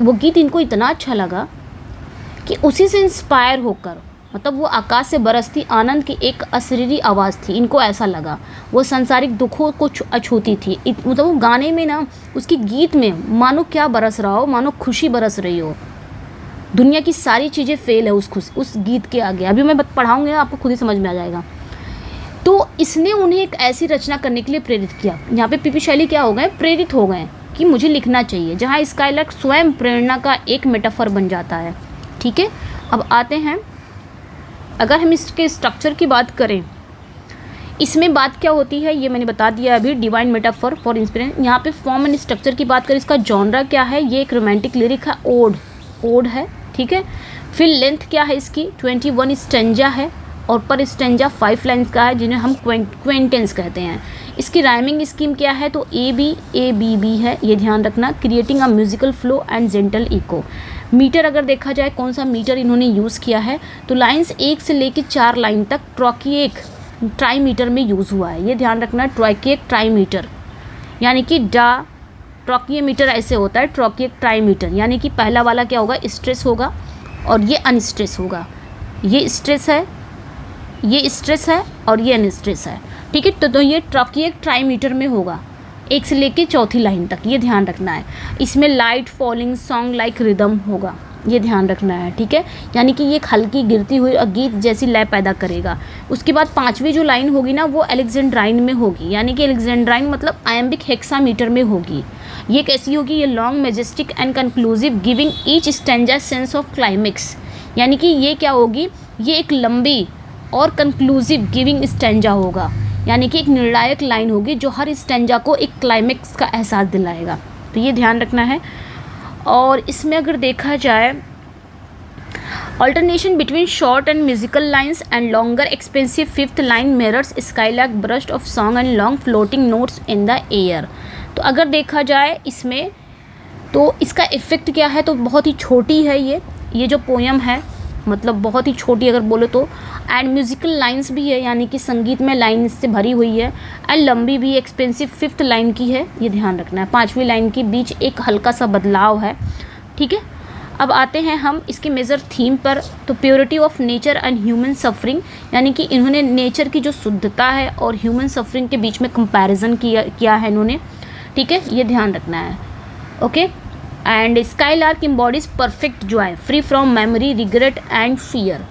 वो गीत इनको इतना अच्छा लगा कि उसी से इंस्पायर होकर, मतलब वो आकाश से बरसती आनंद की एक अशरीरी आवाज़ थी, इनको ऐसा लगा। वो संसारिक दुखों को अछूती थी, मतलब वो गाने में ना, उसकी गीत में मानो क्या बरस रहा हो, मानो खुशी बरस रही हो। दुनिया की सारी चीज़ें फेल है उस गीत के आगे। अभी मैं पढ़ाऊँगी ना, आपको खुद ही समझ में आ जाएगा। तो इसने उन्हें एक ऐसी रचना करने के लिए प्रेरित किया। यहाँ पे पीपी शैली क्या हो गए, प्रेरित हो गए कि मुझे लिखना चाहिए, जहाँ स्काईलार्क स्वयं प्रेरणा का एक मेटाफर बन जाता है, ठीक है। अब आते हैं, अगर हम इसके स्ट्रक्चर की बात करें, इसमें बात क्या होती है ये मैंने बता दिया अभी, डिवाइन मेटाफर फॉर इंस्पिरेशन। यहाँ पे फॉर्म एंड स्ट्रक्चर की बात करें, इसका जॉनरा क्या है, ये एक रोमांटिक लिरिक है, ओड है, ठीक है। फिर लेंथ क्या है इसकी, 21 स्टेंजा है, और पर स्टेंजा 5 लाइन्स का है, जिन्हें हम क्वेंटेंस कहते हैं। इसकी राइमिंग स्कीम क्या है, तो ABABB है, ये ध्यान रखना। Creating a musical flow and gentle echo. Meter अगर देखा जाए, कौन सा मीटर इन्होंने यूज़ किया है, तो लाइन्स 1 से लेकर 4 लाइन तक ट्रॉकिएक ट्राई मीटर में यूज़ हुआ है, ये ध्यान रखना। ट्रॉकिएक ट्राई मीटर, यानी कि ट्रॉकिए मीटर ऐसे होता है, ट्रॉकिएक ट्राई मीटर, यानी कि पहला वाला क्या होगा, स्ट्रेस होगा और ये अनस्ट्रेस होगा। ये स्ट्रेस है, ये स्ट्रेस है और ये अनस्ट्रेस है, ठीक है। तो ये ट्रॉकिएक ट्राई मीटर में होगा, 1 से लेके 4थी लाइन तक, ये ध्यान रखना है। इसमें light falling song like rhythm होगा, ये ध्यान रखना है, ठीक है। यानी कि ये एक हल्की गिरती हुई गीत जैसी लय पैदा करेगा। उसके बाद 5वीं जो लाइन होगी ना, वो अलेक्जेंड्राइन में होगी, यानी कि अलेक्जेंड्राइन मतलब आयम्बिक हेक्सामीटर में होगी। ये कैसी होगी, ये long majestic and conclusive giving each stanza sense of climax, यानी कि ये क्या होगी, ये एक लंबी और कंक्लूसिव गिविंग स्टेंजा होगा, यानी कि एक निर्णायक लाइन होगी जो हर स्टेंजा को एक क्लाइमेक्स का एहसास दिलाएगा। तो ये ध्यान रखना है। और इसमें अगर देखा जाए, alternation between short and musical lines and longer expensive fifth line mirrors skylark burst of song and long floating notes in the air। तो अगर देखा जाए इसमें, तो इसका इफ़ेक्ट क्या है, तो बहुत ही छोटी है ये जो पोयम है, मतलब बहुत ही छोटी अगर बोलो तो। एंड म्यूज़िकल लाइंस भी है, यानी कि संगीत में लाइन से भरी हुई है। एंड लंबी भी, एक्सपेंसिव 5th लाइन की है, ये ध्यान रखना है। 5वीं लाइन के बीच एक हल्का सा बदलाव है, ठीक है। अब आते हैं हम इसके मेजर थीम पर, तो purity of nature and human suffering, यानी कि इन्होंने नेचर की जो शुद्धता है और ह्यूमन सफरिंग के बीच में कंपैरिजन किया है इन्होंने, ठीक है, ये ध्यान रखना है, okay. And skylark embodies perfect joy free from memory regret and fear.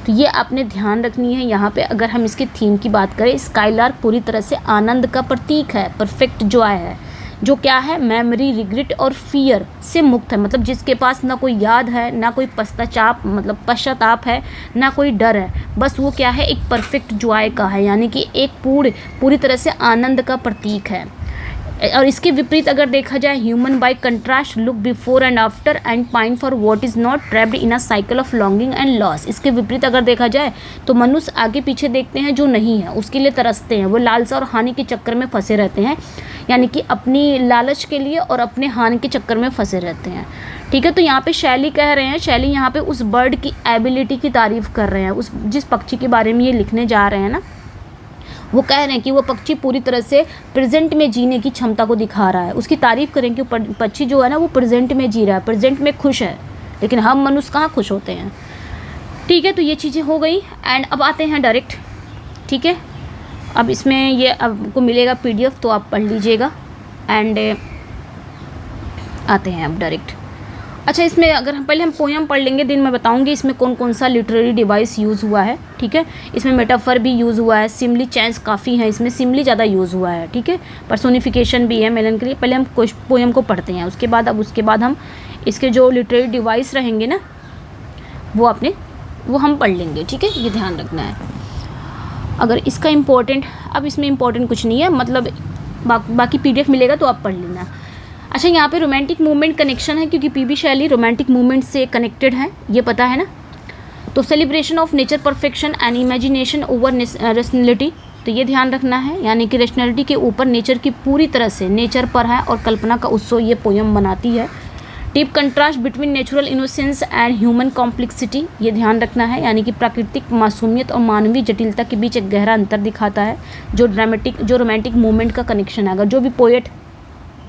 तो ये आपने ध्यान रखनी है। यहाँ पे अगर हम इसके थीम की बात करें, स्काईलार्क पूरी तरह से आनंद का प्रतीक है, परफेक्ट जॉय है, जो क्या है, मेमोरी रिग्रेट और फियर से मुक्त है, मतलब जिसके पास ना कोई याद है, ना कोई पश्चाताप है, ना कोई डर है, बस वो क्या है, एक परफेक्ट जॉय का है, यानी कि एक पूरी तरह से आनंद का प्रतीक है। और इसके विपरीत अगर देखा जाए, human bye contrast look before and after and pine for what is not trapped in a cycle of longing and loss. इसके विपरीत अगर देखा जाए, तो मनुष्य आगे पीछे देखते हैं जो नहीं है, उसके लिए तरसते हैं, वो लालसा और हानि के चक्कर में फंसे रहते हैं, यानी कि अपनी लालच के लिए और अपने हानि के चक्कर में फंसे रहते हैं, ठीक है। तो यहाँ पे शैली कह रहे हैं, शैली यहाँ पे उस बर्ड की एबिलिटी की तारीफ़ कर रहे हैं, उस जिस पक्षी के बारे में ये लिखने जा रहे हैं ना, वो कह रहे हैं कि वो पक्षी पूरी तरह से प्रेजेंट में जीने की क्षमता को दिखा रहा है, उसकी तारीफ़ करें कि पक्षी जो है ना, वो प्रेजेंट में जी रहा है, प्रेजेंट में खुश है, लेकिन हम मनुष्य कहाँ खुश होते हैं, ठीक है। तो ये चीज़ें हो गई। एंड अब आते हैं डायरेक्ट, ठीक है। अब इसमें ये आपको मिलेगा PDF, तो आप पढ़ लीजिएगा। एंड आते हैं अब डायरेक्ट। अच्छा, इसमें अगर हम पहले पोयम पढ़ लेंगे, दिन मैं बताऊंगी इसमें कौन कौन सा लिटरेरी डिवाइस यूज़ हुआ है, ठीक है। इसमें मेटाफर भी यूज़ हुआ है, सिमली चैंस काफ़ी है, इसमें सिमली ज़्यादा यूज़ हुआ है, ठीक है। पर्सोनिफिकेशन भी है मेलन के लिए। पहले हम पोयम को पढ़ते हैं, उसके बाद हम इसके जो लिटरेरी डिवाइस रहेंगे ना वो हम पढ़ लेंगे, ठीक है। ये ध्यान रखना है। अगर इसका इम्पोर्टेंट, अब इसमें इम्पोर्टेंट कुछ नहीं है, मतलब बाकी PDF मिलेगा तो आप पढ़ लेना। अच्छा, यहाँ पे रोमांटिक मूवमेंट कनेक्शन है, क्योंकि पीबी शैली रोमांटिक मूवमेंट से कनेक्टेड है, ये पता है ना। तो celebration of nature perfection and imagination over rationality, तो ये ध्यान रखना है, यानी कि रेशनलिटी के ऊपर नेचर की पूरी तरह से नेचर पर है और कल्पना का उत्सव ये पोयम बनाती है। Deep contrast between natural innocence and human complexity, ये ध्यान रखना है, यानी कि प्राकृतिक मासूमियत और मानवीय जटिलता के बीच एक गहरा अंतर दिखाता है, जो रोमांटिक मूवमेंट का कनेक्शन है। अगर जो भी पोएट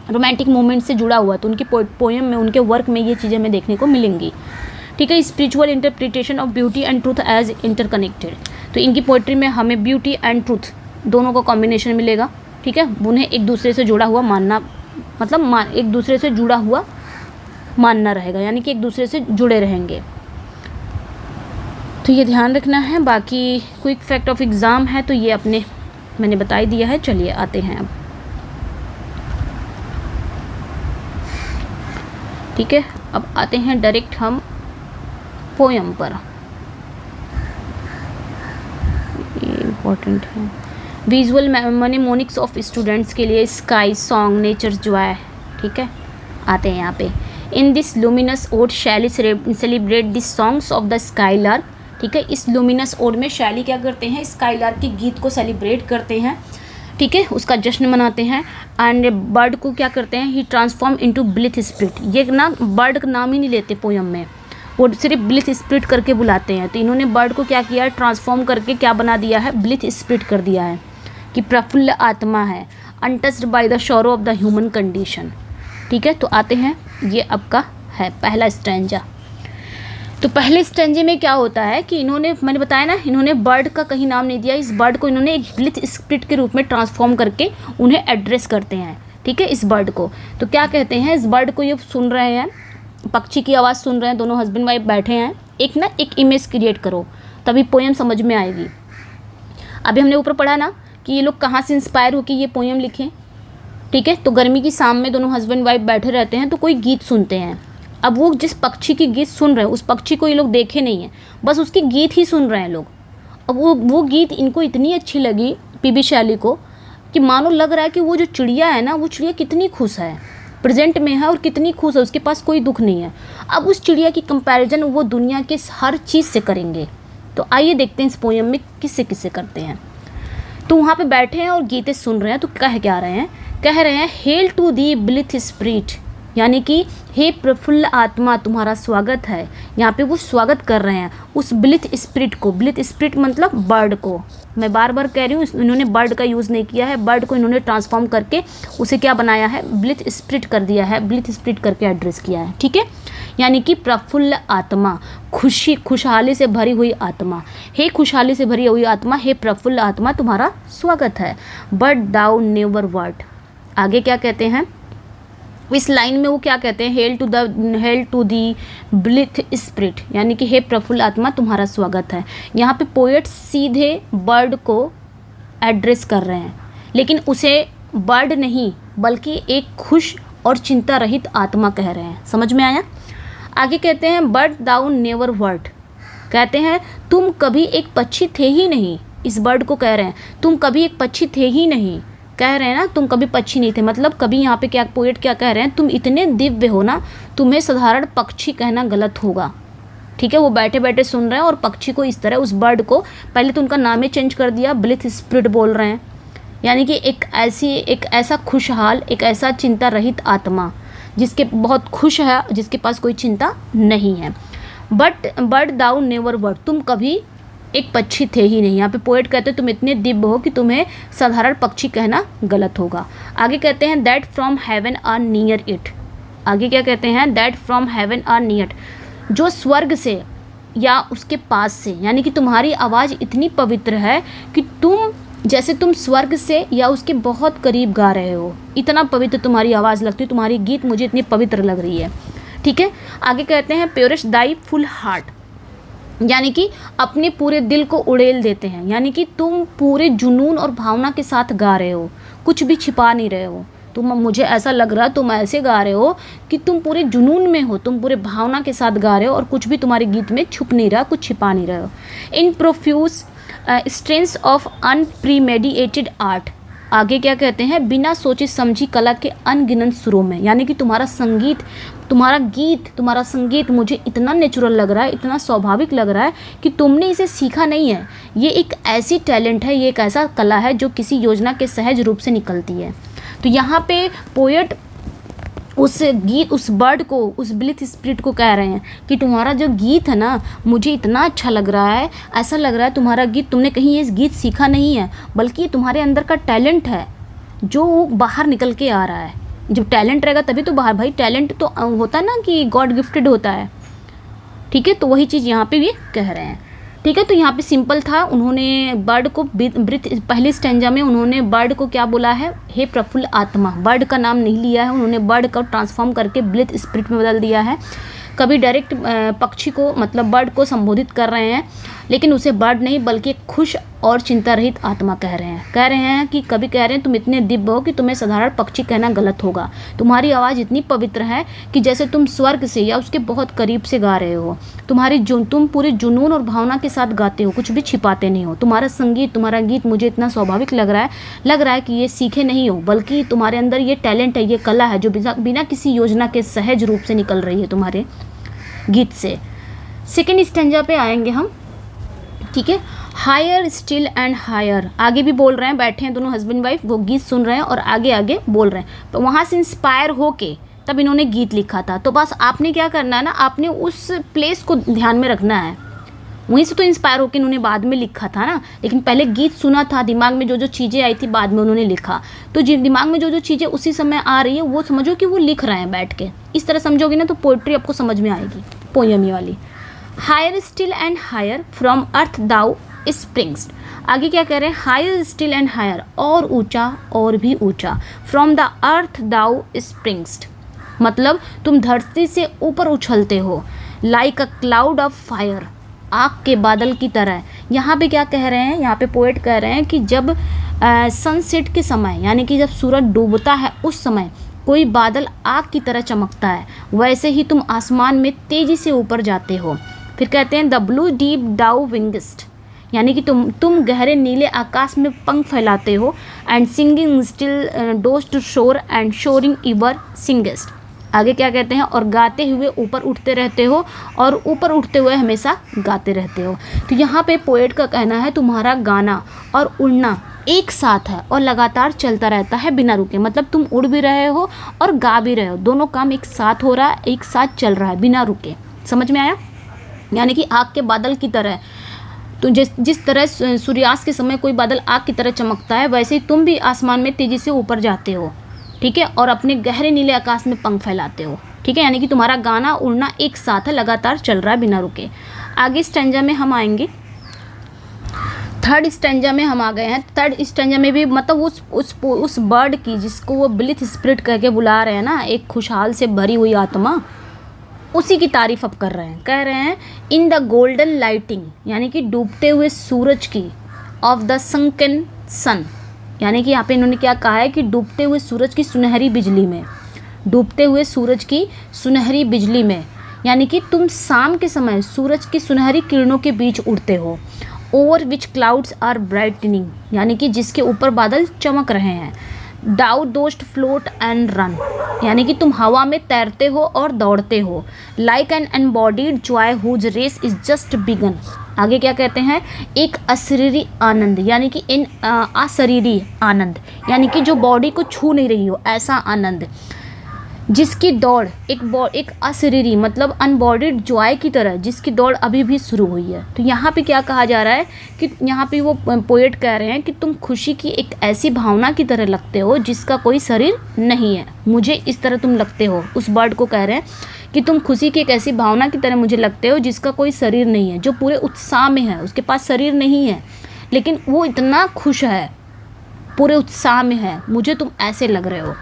रोमांटिक मूवमेंट से जुड़ा हुआ तो उनकी पोएम में, उनके वर्क में ये चीज़ें हमें देखने को मिलेंगी, ठीक है। Spiritual interpretation of beauty and truth as interconnected, तो इनकी पोइट्री में हमें ब्यूटी एंड ट्रूथ दोनों का कॉम्बिनेशन मिलेगा, ठीक है। उन्हें एक दूसरे से जुड़ा हुआ मानना, मतलब एक दूसरे से जुड़ा हुआ मानना रहेगा, यानी कि एक दूसरे से जुड़े रहेंगे, तो ये ध्यान रखना है। बाकी क्विक फैक्ट ऑफ एग्ज़ाम है तो ये मैंने बता ही दिया है। चलिए आते हैं अब, ठीक है। अब आते हैं डायरेक्ट हम पोयम पर, ये इम्पोर्टेंट है। विजुअल मेमोनिक्स ऑफ स्टूडेंट्स के लिए स्काई सॉन्ग नेचर जो है, ठीक है। आते हैं यहाँ पे, इन दिस लुमिनस ओड शैली celebrate this songs of the skylark, ठीक है। इस लुमिनस ओड में शैली क्या करते हैं, स्काईलार्क के गीत को सेलिब्रेट करते हैं, ठीक है, उसका जश्न मनाते हैं। एंड बर्ड को क्या करते हैं, ही ट्रांसफॉर्म इनटू ब्लिथ स्प्रिट, ये ना बर्ड का नाम ही नहीं लेते पोयम में, वो सिर्फ ब्लिथ स्प्रिट करके बुलाते हैं। तो इन्होंने बर्ड को क्या किया है, ट्रांसफॉर्म करके क्या बना दिया है, ब्लिथ स्प्रिट कर दिया है, कि प्रफुल्ल आत्मा है, untouched by the sorrow of the human condition, ठीक है। तो आते हैं, ये आपका है पहला स्टैंजा। तो पहले स्टैंजे में क्या होता है कि मैंने बताया ना, इन्होंने बर्ड का कहीं नाम नहीं दिया, इस बर्ड को इन्होंने एक ब्लिथ स्प्रिट के रूप में ट्रांसफॉर्म करके उन्हें एड्रेस करते हैं, ठीक है, इस बर्ड को। तो क्या कहते हैं, इस बर्ड को ये सुन रहे हैं, पक्षी की आवाज़ सुन रहे हैं, दोनों हस्बैंड वाइफ बैठे हैं, एक इमेज क्रिएट करो, तभी पोएम समझ में आएगी। अभी हमने ऊपर पढ़ा ना कि ये लोग कहाँ से इंस्पायर होकर ये पोएम लिखें, ठीक है। तो गर्मी की शाम में दोनों हस्बैंड वाइफ बैठे रहते हैं, तो कोई गीत सुनते हैं। अब वो जिस पक्षी की गीत सुन रहे हैं, उस पक्षी को ये लोग देखे नहीं हैं, बस उसके गीत ही सुन रहे हैं लोग। अब वो गीत इनको इतनी अच्छी लगी पीबी शैली को, कि मानो लग रहा है कि वो जो चिड़िया है ना, वो चिड़िया कितनी खुश है, प्रेजेंट में है और कितनी खुश है, उसके पास कोई दुख नहीं है। अब उस चिड़िया की कंपैरिजन वो दुनिया के हर चीज़ से करेंगे। तो आइए देखते हैं इस पोएम में किससे किससे करते हैं। तो वहाँ पे बैठे हैं और गीतें सुन रहे हैं, तो कह क्या रहे हैं, कह रहे हैं, hail to thee blithe spirit, यानी कि हे प्रफुल्ल आत्मा तुम्हारा स्वागत है। यहाँ पे वो स्वागत कर रहे हैं उस ब्लिथ स्प्रिट को। ब्लिथ स्प्रिट मतलब बर्ड को, मैं बार बार कह रही हूँ, इन्होंने बर्ड का यूज़ नहीं किया है, बर्ड को इन्होंने ट्रांसफॉर्म करके उसे क्या बनाया है, ब्लिथ स्प्रिट कर दिया है, ब्लिथ स्प्रिट करके एड्रेस किया है, ठीक है। यानी कि प्रफुल्ल आत्मा, खुशहाली से भरी हुई आत्मा, हे खुशहाली से भरी हुई आत्मा, हे प्रफुल्ल आत्मा तुम्हारा स्वागत है। बट दाउ नेवर वर्ड, आगे क्या कहते हैं इस लाइन में, वो क्या कहते हैं, hail to thee blithe spirit, यानी कि हे प्रफुल्ल आत्मा तुम्हारा स्वागत है। यहाँ पे पोएट सीधे बर्ड को एड्रेस कर रहे हैं, लेकिन उसे बर्ड नहीं बल्कि एक खुश और चिंता रहित आत्मा कह रहे हैं। समझ में आया। आगे कहते हैं, बट दाउ नेवर वर्ड, कहते हैं तुम कभी एक पक्षी थे ही नहीं। इस बर्ड को कह रहे हैं तुम कभी एक पक्षी थे ही नहीं, कह रहे हैं ना तुम कभी पक्षी नहीं थे, मतलब कभी यहाँ पे क्या पोएट क्या कह रहे हैं, तुम इतने दिव्य हो ना, तुम्हें साधारण पक्षी कहना गलत होगा, ठीक है। वो बैठे बैठे सुन रहे हैं और पक्षी को इस तरह, उस बर्ड को पहले तो उनका नाम ही चेंज कर दिया, ब्लिथ स्प्रिट बोल रहे हैं, यानी कि एक ऐसा खुशहाल, एक ऐसा चिंता रहित आत्मा जिसके बहुत खुश है, जिसके पास कोई चिंता नहीं है। बट दाउ नेवर वर्ड, तुम कभी एक पक्षी थे ही नहीं। यहाँ पे पोएट कहते हैं तुम इतने दिव्य हो कि तुम्हें साधारण पक्षी कहना गलत होगा। आगे कहते हैं, that from heaven or near it, आगे क्या कहते हैं, that from heaven or near, जो स्वर्ग से या उसके पास से, यानी कि तुम्हारी आवाज़ इतनी पवित्र है कि जैसे तुम स्वर्ग से या उसके बहुत करीब गा रहे हो, इतना पवित्र तुम्हारी आवाज़ लगती है, तुम्हारी गीत मुझे इतनी पवित्र लग रही है, ठीक है। आगे कहते हैं प्योरेस्ट दाई फुल हार्ट, यानी कि अपने पूरे दिल को उड़ेल देते हैं, यानी कि तुम पूरे जुनून और भावना के साथ गा रहे हो, कुछ भी छिपा नहीं रहे हो। तुम, मुझे ऐसा लग रहा है तुम ऐसे गा रहे हो कि तुम पूरे जुनून में हो, तुम पूरे भावना के साथ गा रहे हो और कुछ भी तुम्हारे गीत में छुप नहीं रहा, कुछ छिपा नहीं रहे हो। इन प्रोफ्यूज स्ट्रेंथ ऑफ अनप्रीमेडिएटेड आर्ट, आगे क्या कहते हैं, बिना सोची समझी कला के अनगिनत सुरों में, यानी कि तुम्हारा संगीत, तुम्हारा गीत, तुम्हारा संगीत मुझे इतना नेचुरल लग रहा है, इतना स्वाभाविक लग रहा है कि तुमने इसे सीखा नहीं है। ये एक ऐसी टैलेंट है, ये एक ऐसा कला है जो किसी योजना के सहज रूप से निकलती है। तो यहाँ पे पोएट उस गीत, उस बर्ड को, उस ब्लिथ स्पिरिट को कह रहे हैं कि तुम्हारा जो गीत है ना, मुझे इतना अच्छा लग रहा है, ऐसा लग रहा है तुम्हारा गीत, तुमने कहीं ये गीत सीखा नहीं है, बल्कि ये तुम्हारे अंदर का टैलेंट है जो बाहर निकल के आ रहा है। जब टैलेंट रहेगा तभी तो बाहर, भाई टैलेंट तो होता है ना कि गॉड गिफ्टेड होता है, ठीक है। तो वही चीज़ यहाँ पे भी कह रहे हैं, ठीक है। तो यहाँ पे सिंपल था, उन्होंने बर्ड को ब्रिथ, पहली स्टेंजा में उन्होंने बर्ड को क्या बोला है, हे प्रफुल्ल आत्मा। बर्ड का नाम नहीं लिया है उन्होंने, बर्ड को ट्रांसफॉर्म करके ब्लिथ स्पिरिट में बदल दिया है। कभी डायरेक्ट पक्षी को, मतलब बर्ड को संबोधित कर रहे हैं, लेकिन उसे बर्ड नहीं बल्कि एक खुश और चिंता रहित आत्मा कह रहे हैं कि कभी कह रहे हैं तुम इतने दिव्य हो कि तुम्हें साधारण पक्षी कहना गलत होगा। तुम्हारी आवाज़ इतनी पवित्र है कि जैसे तुम स्वर्ग से या उसके बहुत करीब से गा रहे हो। तुम पूरे जुनून और भावना के साथ गाते हो, कुछ भी छिपाते नहीं हो। तुम्हारा संगीत, तुम्हारा गीत मुझे इतना स्वाभाविक लग रहा है कि ये सीखे नहीं हो, बल्कि तुम्हारे अंदर ये टैलेंट है, ये कला है जो बिना किसी योजना के सहज रूप से निकल रही है तुम्हारे गीत से। सेकेंड स्टेंजा पे आएंगे हम, ठीक है। हायर स्टिल एंड हायर, आगे भी बोल रहे हैं, बैठे हैं दोनों हस्बैंड वाइफ, वो गीत सुन रहे हैं और आगे आगे बोल रहे हैं। तो वहाँ से इंस्पायर होके तब इन्होंने गीत लिखा था। तो बस आपने क्या करना है ना, आपने उस प्लेस को ध्यान में रखना है। वहीं से तो इंस्पायर होकर इन्होंने बाद में लिखा था ना, लेकिन पहले गीत सुना था, दिमाग में जो जो चीज़ें आई थी बाद में उन्होंने लिखा। तो दिमाग में जो जो चीज़ें उसी समय आ रही है वो समझो कि वो लिख रहे हैं बैठ के। इस तरह समझोगे ना तो पोइट्री आपको समझ में आएगी, पोयम वाली। Higher still and higher from earth thou springs, आगे क्या कह रहे हैं, हायर स्टिल एंड हायर, और ऊंचा और भी ऊंचा, from the earth thou springs, मतलब तुम धरती से ऊपर उछलते हो, like a cloud of fire, आग के बादल की तरह। यहाँ पे क्या कह रहे हैं, यहाँ पे पोएट कह रहे हैं कि जब सनसेट के समय, यानी कि जब सूरज डूबता है उस समय कोई बादल आग की तरह चमकता है, वैसे ही तुम आसमान में तेज़ी से ऊपर जाते हो। फिर कहते हैं द ब्लू डीप डाउ विंगिस्ट, यानी कि तुम गहरे नीले आकाश में पंख फैलाते हो, and singing still dost to soar and soaring ever singest, आगे क्या कहते हैं, और गाते हुए ऊपर उठते रहते हो और ऊपर उठते हुए हमेशा गाते रहते हो। तो यहाँ पे पोएट का कहना है तुम्हारा गाना और उड़ना एक साथ है और लगातार चलता रहता है बिना रुके, मतलब तुम उड़ भी रहे हो और गा भी रहे हो, दोनों काम एक साथ हो रहा है, एक साथ चल रहा है बिना रुके। समझ में आया? यानी कि आग के बादल की तरह, तो जिस तरह सूर्यास्त के समय कोई बादल आग की तरह चमकता है, वैसे ही तुम भी आसमान में तेज़ी से ऊपर जाते हो, ठीक है, और अपने गहरे नीले आकाश में पंख फैलाते हो, ठीक है। यानी कि तुम्हारा गाना उड़ना एक साथ है, लगातार चल रहा है बिना रुके। आगे स्टेंजा में हम आएंगे, थर्ड स्टेंजा में हम आ गए हैं। थर्ड स्टेंजा में भी मतलब उस बर्ड की, जिसको वो ब्लिथ स्पिरिट कह के बुला रहे हैं ना, एक खुशहाल से भरी हुई आत्मा, उसी की तारीफ अब कर रहे हैं। कह रहे हैं इन द गोल्डन लाइटिंग, यानी कि डूबते हुए सूरज की, ऑफ द संकन सन, यानी कि यहाँ पे इन्होंने क्या कहा है कि डूबते हुए सूरज की सुनहरी बिजली में, डूबते हुए सूरज की सुनहरी बिजली में, यानी कि तुम शाम के समय सूरज की सुनहरी किरणों के बीच उड़ते हो। Over which clouds are brightening, यानी कि जिसके ऊपर बादल चमक रहे हैं। डाउ दोस्ट फ्लोट एंड रन, यानी कि तुम हवा में तैरते हो और दौड़ते हो। Like an embodied joy whose race is just began, आगे क्या कहते हैं, एक अशरीरी आनंद, यानी कि इन अशरीरी आनंद, यानी कि जो बॉडी को छू नहीं रही हो ऐसा आनंद, जिसकी दौड़ एक अशरीरी मतलब अनबॉडीड जॉय की तरह, जिसकी दौड़ अभी भी शुरू हुई है। तो यहाँ पे क्या कहा जा रहा है कि यहाँ पे वो पोएट कह रहे हैं कि तुम खुशी की एक ऐसी भावना की तरह लगते हो जिसका कोई शरीर नहीं है, मुझे इस तरह तुम लगते हो। उस बर्ड को कह रहे हैं कि तुम खुशी की एक ऐसी भावना की तरह मुझे लगते हो जिसका कोई शरीर नहीं है, जो पूरे उत्साह में है, उसके पास शरीर नहीं है लेकिन वो इतना खुश है, पूरे उत्साह में है, मुझे तुम ऐसे लग रहे हो।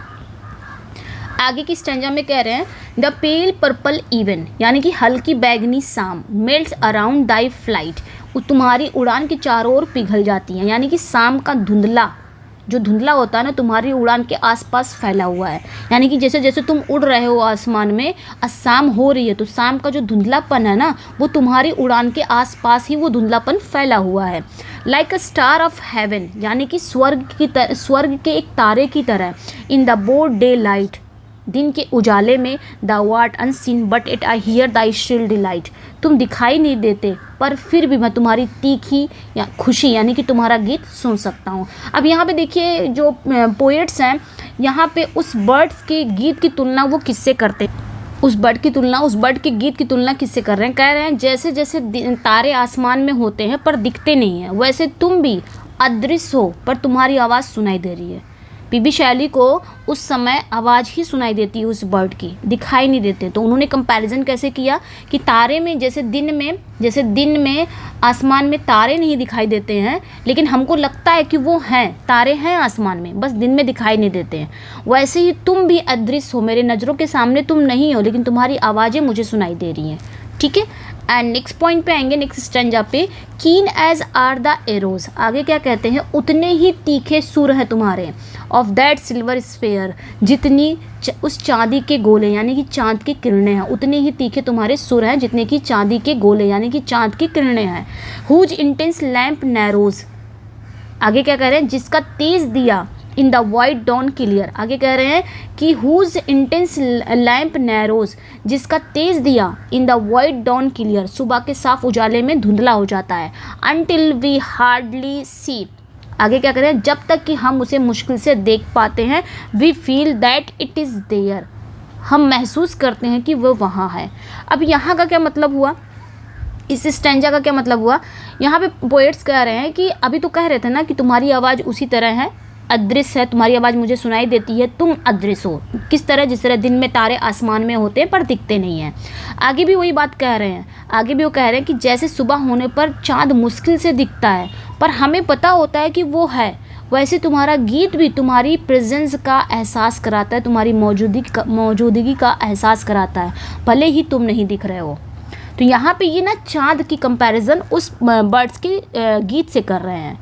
आगे की स्टैंजा में कह रहे हैं द पेल पर्पल इवन, यानी कि हल्की बैगनी शाम, मेल्ट्स अराउंड दाई फ्लाइट, वो तुम्हारी उड़ान के चारों ओर पिघल जाती हैं, यानी कि शाम का धुंधला, जो धुंधला होता है ना तुम्हारी उड़ान के आसपास फैला हुआ है, यानी कि जैसे जैसे तुम उड़ रहे हो आसमान में, शाम हो रही है तो शाम का जो धुंधलापन है ना वो तुम्हारी उड़ान के आसपास ही वो धुंधलापन फैला हुआ है। Like a star of haven, यानी कि स्वर्ग के एक तारे की तरह, in the board day light, दिन के उजाले में, the what unseen but it I hear Dai shrill delight, तुम दिखाई नहीं देते पर फिर भी मैं तुम्हारी तीखी या खुशी यानी कि तुम्हारा गीत सुन सकता हूँ। अब यहाँ पे देखिए जो पोएट्स हैं यहाँ पे उस बर्ड्स के गीत की तुलना वो किससे करते हैं, उस बर्ड के गीत की तुलना किससे कर रहे हैं, कह रहे हैं जैसे जैसे तारे आसमान में होते हैं पर दिखते नहीं हैं, वैसे तुम भी अदृश्य हो पर तुम्हारी आवाज़ सुनाई दे रही है। पीबी शैली को उस समय आवाज़ ही सुनाई देती है उस बर्ड की, दिखाई नहीं देते। तो उन्होंने कंपैरिजन कैसे किया कि तारे में जैसे दिन में आसमान में तारे नहीं दिखाई देते हैं, लेकिन हमको लगता है कि वो हैं, तारे हैं आसमान में, बस दिन में दिखाई नहीं देते हैं, वैसे ही तुम भी अदृश्य हो, मेरे नज़रों के सामने तुम नहीं हो लेकिन तुम्हारी आवाज़ें मुझे सुनाई दे रही हैं। ठीक है। एंड नेक्स्ट पॉइंट पे आएंगे, नेक्स्ट स्टैंजा पे, कीन एज आर द एरोज, आगे क्या कहते हैं, उतने ही तीखे सुर हैं तुम्हारे, ऑफ दैट सिल्वर स्फेयर, जितनी उस चांदी के गोले यानी कि चांद की किरणें हैं, उतने ही तीखे तुम्हारे सुर हैं जितने कि चांदी के गोले यानी कि चांद की किरणें हैं। हुज इंटेंस लैम्प नैरोज, आगे क्या कह रहे हैं, जिसका तेज दिया, in the white dawn clear, आगे कह रहे हैं कि हुज इंटेंस लैम्प नैरोज, जिसका तेज दिया, in the white dawn clear, सुबह के साफ उजाले में धुंधला हो जाता है, अनटिल वी हार्डली सी, आगे क्या करें, जब तक कि हम उसे मुश्किल से देख पाते हैं, we feel that it is there, हम महसूस करते हैं कि वो वहाँ है। अब यहाँ का क्या मतलब हुआ, इस स्टैंजा का क्या मतलब हुआ, यहाँ पे पोएट्स कह रहे हैं कि अभी तो कह रहे थे ना कि तुम्हारी आवाज़ उसी तरह है, अदृश्य है, तुम्हारी आवाज़ मुझे सुनाई देती है, तुम अदृश्य हो, किस तरह, जिस तरह दिन में तारे आसमान में होते हैं पर दिखते नहीं हैं। आगे भी वही बात कह रहे हैं, आगे भी वो कह रहे हैं कि जैसे सुबह होने पर चाँद मुश्किल से दिखता है पर हमें पता होता है कि वो है, वैसे तुम्हारा गीत भी तुम्हारी प्रेजेंस का एहसास कराता है, तुम्हारी मौजूदगी का एहसास कराता है, भले ही तुम नहीं दिख रहे हो। तो यहाँ पे ये ना चाँद की कंपैरिजन उस बर्ड्स के गीत से कर रहे हैं,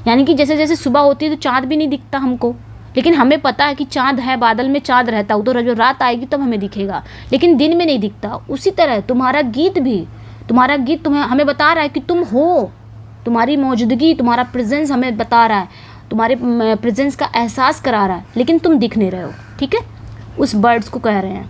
यानी कि जैसे जैसे सुबह होती है तो चाँद भी नहीं दिखता हमको, लेकिन हमें पता है कि चाँद है, बादल में चाँद रहता है, तो जब रात आएगी तब हमें दिखेगा, लेकिन दिन में नहीं दिखता। उसी तरह तुम्हारा गीत तुम्हें हमें बता रहा है कि तुम हो, तुम्हारी मौजूदगी, तुम्हारा प्रेजेंस हमें बता रहा है, तुम्हारे प्रेजेंस का एहसास करा रहा है, लेकिन तुम दिख नहीं रहे हो। ठीक है, उस बर्ड्स को कह रहे हैं।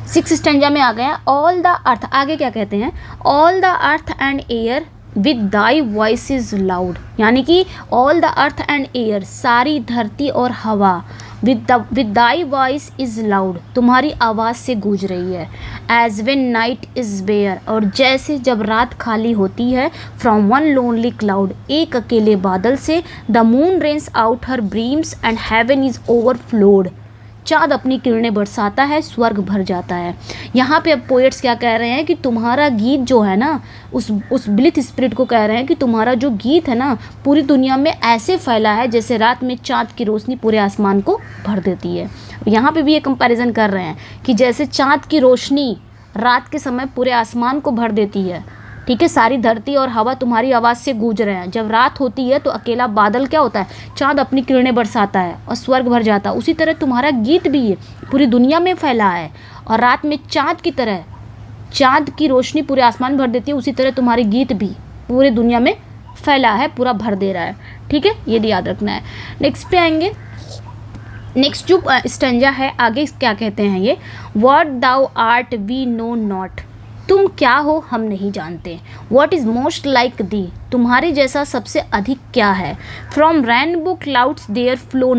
6 स्टैंजा में आ गया, ऑल द अर्थ, आगे क्या कहते हैं, all the earth and air with thy voice is loud, यानी कि all the earth and air, सारी धरती और हवा, with thy voice is loud, तुम्हारी आवाज़ से गूंज रही है। As when night is bare, और जैसे जब रात खाली होती है, फ्रॉम वन लोनली क्लाउड, एक अकेले बादल से, the moon rains out her beams and heaven is overflowed, चाँद अपनी किरणें बरसाता है, स्वर्ग भर जाता है। यहाँ पे अब पोएट्स क्या कह रहे हैं कि तुम्हारा गीत जो है ना, उस ब्लिथ स्पिरिट को कह रहे हैं कि तुम्हारा जो गीत है ना पूरी दुनिया में ऐसे फैला है जैसे रात में चाँद की रोशनी पूरे आसमान को भर देती है। यहाँ पे भी ये कंपैरिजन कर रहे हैं कि जैसे चाँद की रोशनी रात के समय पूरे आसमान को भर देती है, ठीक है, सारी धरती और हवा तुम्हारी आवाज़ से गूंज रहे हैं। जब रात होती है तो अकेला बादल क्या होता है, चाँद अपनी किरणें बरसाता है और स्वर्ग भर जाता है। उसी तरह तुम्हारा गीत भी है पूरी दुनिया में फैला है, और रात में चाँद की तरह चाँद की रोशनी पूरे आसमान भर देती है, उसी तरह तुम्हारे गीत भी पूरी दुनिया में फैला है, पूरा भर दे रहा है। ठीक है, ये याद रखना है। नेक्स्ट पे आएंगे, नेक्स्ट जो स्टैंजा है आगे क्या कहते हैं ये, what thou art we know not, तुम क्या हो हम नहीं जानते। What is most like thee, तुम्हारे जैसा सबसे अधिक क्या है। From rainbow clouds there flow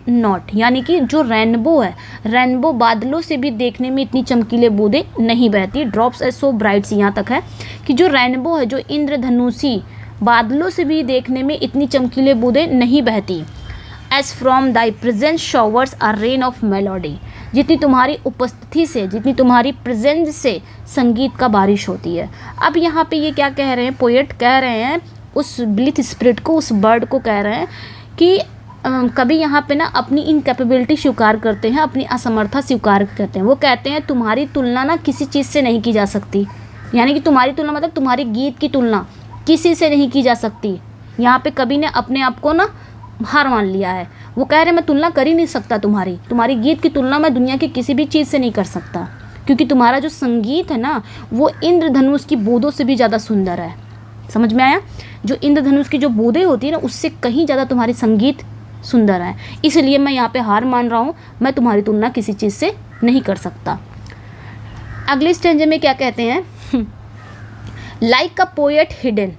not, यानी कि जो रेनबो है, रेनबो बादलों से भी देखने में इतनी चमकीले बूंदें नहीं बहती। ड्रॉप्स आर सो ब्राइट्स, यहाँ तक है कि जो रेनबो है, जो इंद्रधनुषी बादलों से भी देखने में इतनी चमकीले बूंदें नहीं बहती। As from thy presence showers are rain of melody, जितनी तुम्हारी उपस्थिति से, जितनी तुम्हारी प्रेजेंस से संगीत का बारिश होती है। अब यहाँ पे ये क्या कह रहे हैं, पोएट कह रहे हैं उस ब्लिथ स्पिरिट को, उस बर्ड को कह रहे हैं कि कभी यहाँ पे ना अपनी इनकैपेबिलिटी स्वीकार करते हैं, अपनी असमर्थता स्वीकार करते हैं। वो कहते हैं तुम्हारी तुलना ना किसी चीज़ से नहीं की जा सकती, यानी कि तुम्हारी तुलना मतलब तुम्हारी गीत की तुलना किसी से नहीं की जा सकती। यहाँ पे कवि ने अपने आप को ना हार मान लिया है। वो कह रहे हैं मैं तुलना कर ही नहीं सकता, तुम्हारी गीत की तुलना मैं दुनिया की किसी भी चीज़ से नहीं कर सकता, क्योंकि तुम्हारा जो संगीत है ना वो इंद्रधनुष की बूंदों से भी ज़्यादा सुंदर है। समझ में आया? जो इंद्रधनुष की जो बूंदें होती है ना उससे कहीं ज़्यादा तुम्हारी संगीत सुंदर है, इसलिए मैं यहाँ पे हार मान रहा हूँ, मैं तुम्हारी तुलना किसी चीज़ से नहीं कर सकता। अगले स्टेंजे में क्या कहते हैं? Like a poet hidden.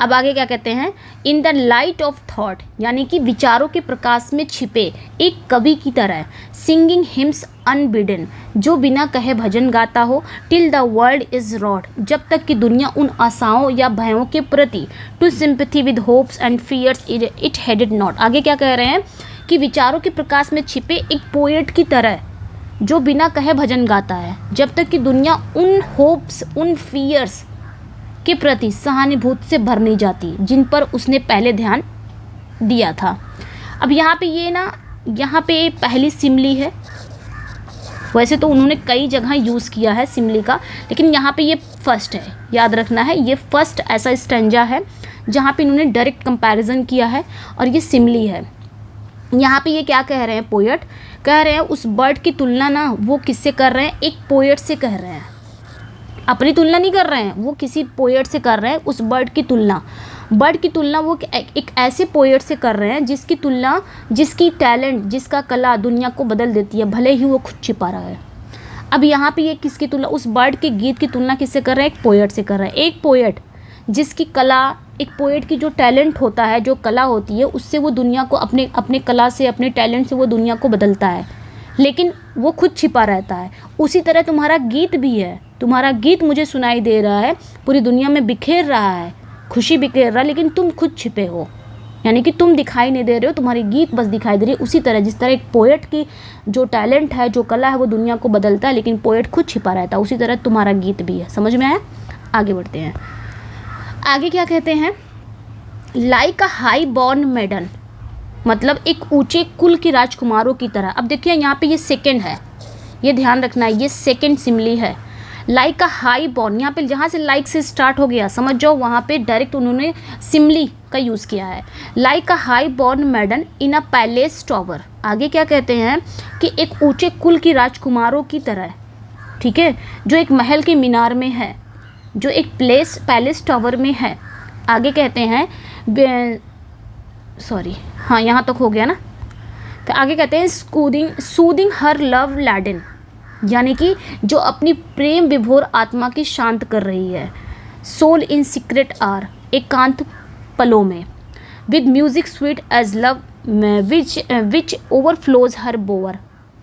अब आगे क्या कहते हैं? In the light of thought, यानी कि विचारों के प्रकाश में छिपे एक कवि की तरह, सिंगिंग हिम्स अनबिडन, जो बिना कहे भजन गाता हो, till the world is rod, जब तक कि दुनिया उन आशाओं या भयों के प्रति, to sympathy with hopes and fears it heeded not. आगे क्या कह रहे हैं कि विचारों के प्रकाश में छिपे एक पोएट की तरह जो बिना कहे भजन गाता है, जब तक कि दुनिया उन होप्स, उन फियर्स के प्रति सहानुभूति से भर नहीं जाती जिन पर उसने पहले ध्यान दिया था। अब यहाँ पे ये ना, यहाँ पे पहली सिमली है, वैसे तो उन्होंने कई जगह यूज़ किया है सिमली का, लेकिन यहाँ पे ये फर्स्ट है, याद रखना है, ये फर्स्ट ऐसा स्टैंजा है जहाँ पे इन्होंने डायरेक्ट कंपैरिजन किया है और ये सिमली है। यहाँ पे ये क्या कह रहे हैं? पोएट कह रहे हैं उस बर्ड की तुलना ना वो किससे कर रहे हैं? एक पोएट से कह रहे हैं, अपनी तुलना नहीं कर रहे हैं, वो किसी पोएट से कर रहे हैं उस बर्ड की तुलना वो एक ऐसे पोएट से कर रहे हैं जिसकी तुलना, जिसकी टैलेंट, जिसका कला दुनिया को बदल देती है, भले ही वो खुद छिपा रहा है। अब यहाँ पे ये किसकी तुलना, उस बर्ड के गीत की तुलना किससे कर रहे हैं? एक पोएट से कर रहे हैं। एक पोएट जिसकी कला, एक पोएट की जो टैलेंट होता है, जो कला होती है, उससे वो दुनिया को अपने कला से, अपने टैलेंट से वो दुनिया को बदलता है, लेकिन वो खुद छिपा रहता है। उसी तरह तुम्हारा गीत भी है, तुम्हारा गीत मुझे सुनाई दे रहा है, पूरी दुनिया में बिखेर रहा है, खुशी बिखेर रहा है, लेकिन तुम खुद छिपे हो, यानी कि तुम दिखाई नहीं दे रहे हो, तुम्हारी गीत बस दिखाई दे रही है। उसी तरह जिस तरह एक पोएट की जो टैलेंट है, जो कला है, वो दुनिया को बदलता है, लेकिन पोएट खुद छिपा रहता है, उसी तरह तुम्हारा गीत भी है। समझ में आया? आगे बढ़ते हैं। आगे क्या कहते हैं? Like a high born maiden, मतलब एक ऊंचे कुल की राजकुमारों की तरह। अब देखिए यहाँ पे ये सेकंड है, ये ध्यान रखना है, ये सेकंड सिमली है। लाइक अ हाई बॉर्न, यहाँ पे जहाँ से लाइक से स्टार्ट हो गया समझ जाओ, वहाँ पे डायरेक्ट उन्होंने सिमली का यूज़ किया है। Like a high born मैडन in a palace tower. आगे क्या कहते हैं कि एक ऊंचे कुल की राजकुमारों की तरह, ठीक है, जो एक महल के मीनार में है, जो एक पैलेस टॉवर में है। आगे कहते हैं हाँ यहाँ तक हो गया ना। तो आगे कहते हैं सूदिंग हर लव लैडन, यानी कि जो अपनी प्रेम विभोर आत्मा की शांत कर रही है। सोल इन सीक्रेट आर, एकांत पलों में। With music sweet as love which overflows her bower,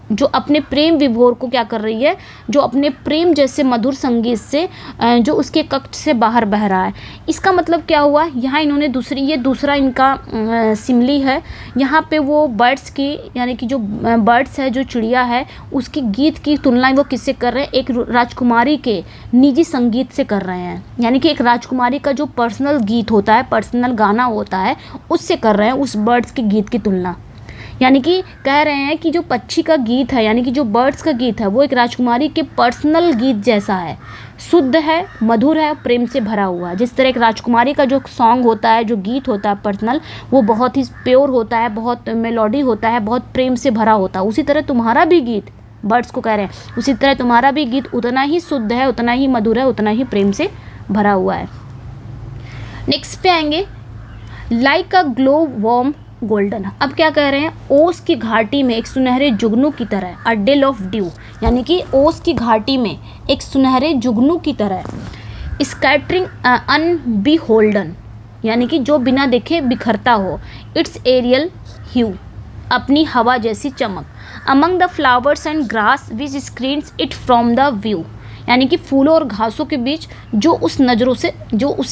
जो अपने प्रेम विभोर को क्या कर रही है, जो अपने प्रेम जैसे मधुर संगीत से जो उसके कक्ष से बाहर बह रहा है। इसका मतलब क्या हुआ? यहाँ इन्होंने दूसरा इनका सिमली है। यहाँ पे वो बर्ड्स की, यानी कि जो बर्ड्स है, जो चिड़िया है, उसकी गीत की तुलना वो किससे कर रहे हैं? एक राजकुमारी के निजी संगीत से कर रहे हैं, यानी कि एक राजकुमारी का जो पर्सनल गीत होता है, पर्सनल गाना होता है, उससे कर रहे हैं उस बर्ड्स के गीत की तुलना। यानी कि कह रहे हैं कि जो पक्षी का गीत है, यानी कि जो बर्ड्स का गीत है, वो एक राजकुमारी के पर्सनल गीत जैसा है, शुद्ध है, मधुर है, प्रेम से भरा हुआ है। जिस तरह एक राजकुमारी का जो सॉन्ग होता है, जो गीत होता है पर्सनल, वो बहुत ही प्योर होता है, बहुत मेलोडी होता है, बहुत प्रेम से भरा होता है, उसी तरह तुम्हारा भी गीत, बर्ड्स को कह रहे हैं, उसी तरह तुम्हारा भी गीत उतना ही शुद्ध है, उतना ही मधुर है, उतना ही प्रेम से भरा हुआ है। नेक्स्ट पे आएंगे, लाइक अ ग्लो वार्म गोल्डन। अब क्या कह रहे हैं? ओस की घाटी में एक सुनहरे जुगनू की तरह, अ डेल ऑफ ड्यू, यानी कि ओस की घाटी में एक सुनहरे जुगनू की तरह, स्कैटरिंग अनबिहोल्डन, यानी कि जो बिना देखे बिखरता हो, इट्स एरियल ह्यू, अपनी हवा जैसी चमक, among the flowers and grass which screens it from the view, यानी कि फूलों और घासों के बीच जो उसे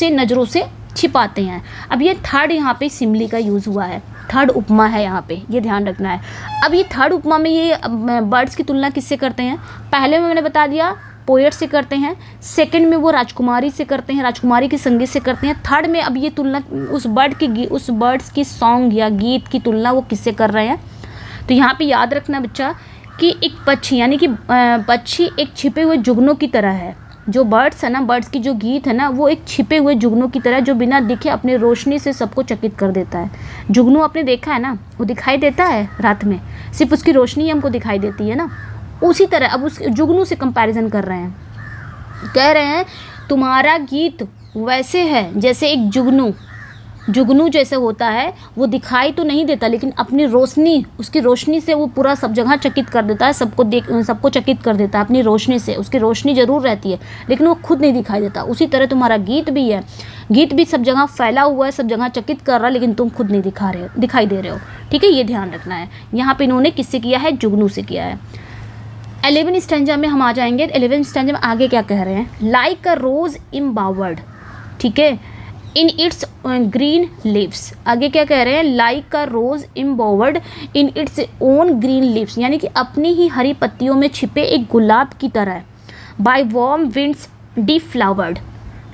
नज़रों से छिपाते हैं। अब ये थर्ड यहाँ पे सिमली का यूज़ हुआ है, थर्ड उपमा है यहाँ पे, ये ध्यान रखना है। अब ये थर्ड उपमा में ये बर्ड्स की तुलना किससे करते हैं? पहले में मैंने बता दिया पोएट से करते हैं, सेकंड में वो राजकुमारी से करते हैं, राजकुमारी की संगीत से करते हैं, थर्ड में अब ये तुलना उस बर्ड्स की सॉन्ग या गीत की तुलना वो किससे कर रहे हैं। तो यहाँ पे याद रखना बच्चा कि एक पक्षी यानी कि पक्षी एक छिपे हुए जुगनू की तरह है। जो बर्ड्स है ना, बर्ड्स की जो गीत है ना, वो एक छिपे हुए जुगनू की तरह जो बिना दिखे अपने रोशनी से सबको चकित कर देता है। जुगनू आपने देखा है ना, वो दिखाई देता है रात में, सिर्फ उसकी रोशनी ही हमको दिखाई देती है ना। उसी तरह अब उस जुगनू से कंपैरिजन कर रहे हैं, कह रहे हैं तुम्हारा गीत वैसे है जैसे एक जुगनू जैसे होता है, वो दिखाई तो नहीं देता लेकिन अपनी रोशनी, उसकी रोशनी से वो पूरा सब जगह चकित कर देता है, सबको चकित कर देता है अपनी रोशनी से। उसकी रोशनी ज़रूर रहती है लेकिन वो खुद नहीं दिखाई देता। उसी तरह तुम्हारा गीत भी है, गीत भी सब जगह फैला हुआ है, सब जगह चकित कर रहा है लेकिन तुम खुद नहीं दिखाई दे रहे हो। ठीक है, ये ध्यान रखना है। यहाँ पर इन्होंने किससे किया है, जुगनू से किया है। 11 स्टैंजा में हम आ जाएंगे। 11 स्टैंजा में आगे क्या कह रहे हैं, लाइक अ रोज इम्बावर्ड, ठीक है, इन इट्स ग्रीन लीव्स। आगे क्या कह रहे हैं, like a rose embowered in its own green leaves, यानी कि अपनी ही हरी पत्तियों में छिपे एक गुलाब की तरह, बाय वार्म विंड्स डिफ्लावर्ड,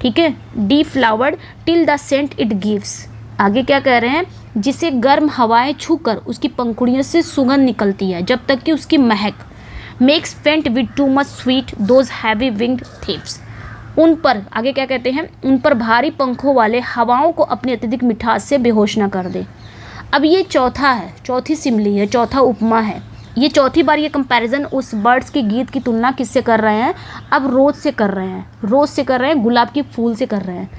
ठीक है, deflowered till the scent it gives. आगे क्या कह रहे हैं, जिसे गर्म हवाएं छूकर उसकी पंखुड़ियों से सुगंध निकलती है जब तक कि उसकी महक मेक्स फेंट with too much sweet those heavy winged thieves. उन पर, आगे क्या कहते हैं, उन पर भारी पंखों वाले हवाओं को अपनी अत्यधिक मिठास से बेहोश न कर दे। अब ये चौथा है, चौथी सिमली है, चौथा उपमा है। ये चौथी बार ये कंपैरिजन उस बर्ड्स के गीत की तुलना किससे कर रहे हैं, अब रोज से कर रहे हैं, रोज से कर रहे हैं, गुलाब के फूल से कर रहे हैं।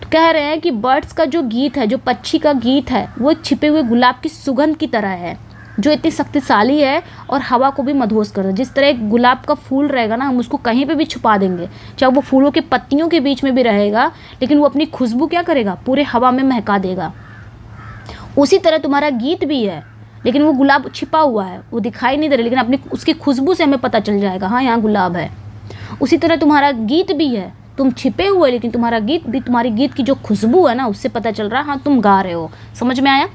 तो कह रहे हैं कि बर्ड्स का जो गीत है, जो पक्षी का गीत है, वो एक छिपे हुए गुलाब की सुगंध की तरह है जो इतनी शक्तिशाली है और हवा को भी मदहोश कर दे। जिस तरह एक गुलाब का फूल रहेगा ना, हम उसको कहीं पे भी छुपा देंगे, चाहे वो फूलों के पत्तियों के बीच में भी रहेगा, लेकिन वो अपनी खुशबू क्या करेगा, पूरे हवा में महका देगा। उसी तरह तुम्हारा गीत भी है, लेकिन वो गुलाब छिपा हुआ है, वो दिखाई नहीं दे रहा, लेकिन अपनी उसकी खुशबू से हमें पता चल जाएगा, हाँ यहाँ गुलाब है। उसी तरह तुम्हारा गीत भी है, तुम छिपे हुए लेकिन तुम्हारा गीत भी, तुम्हारी गीत की जो खुशबू है ना, उससे पता चल रहा है हाँ तुम गा रहे हो। समझ में आया,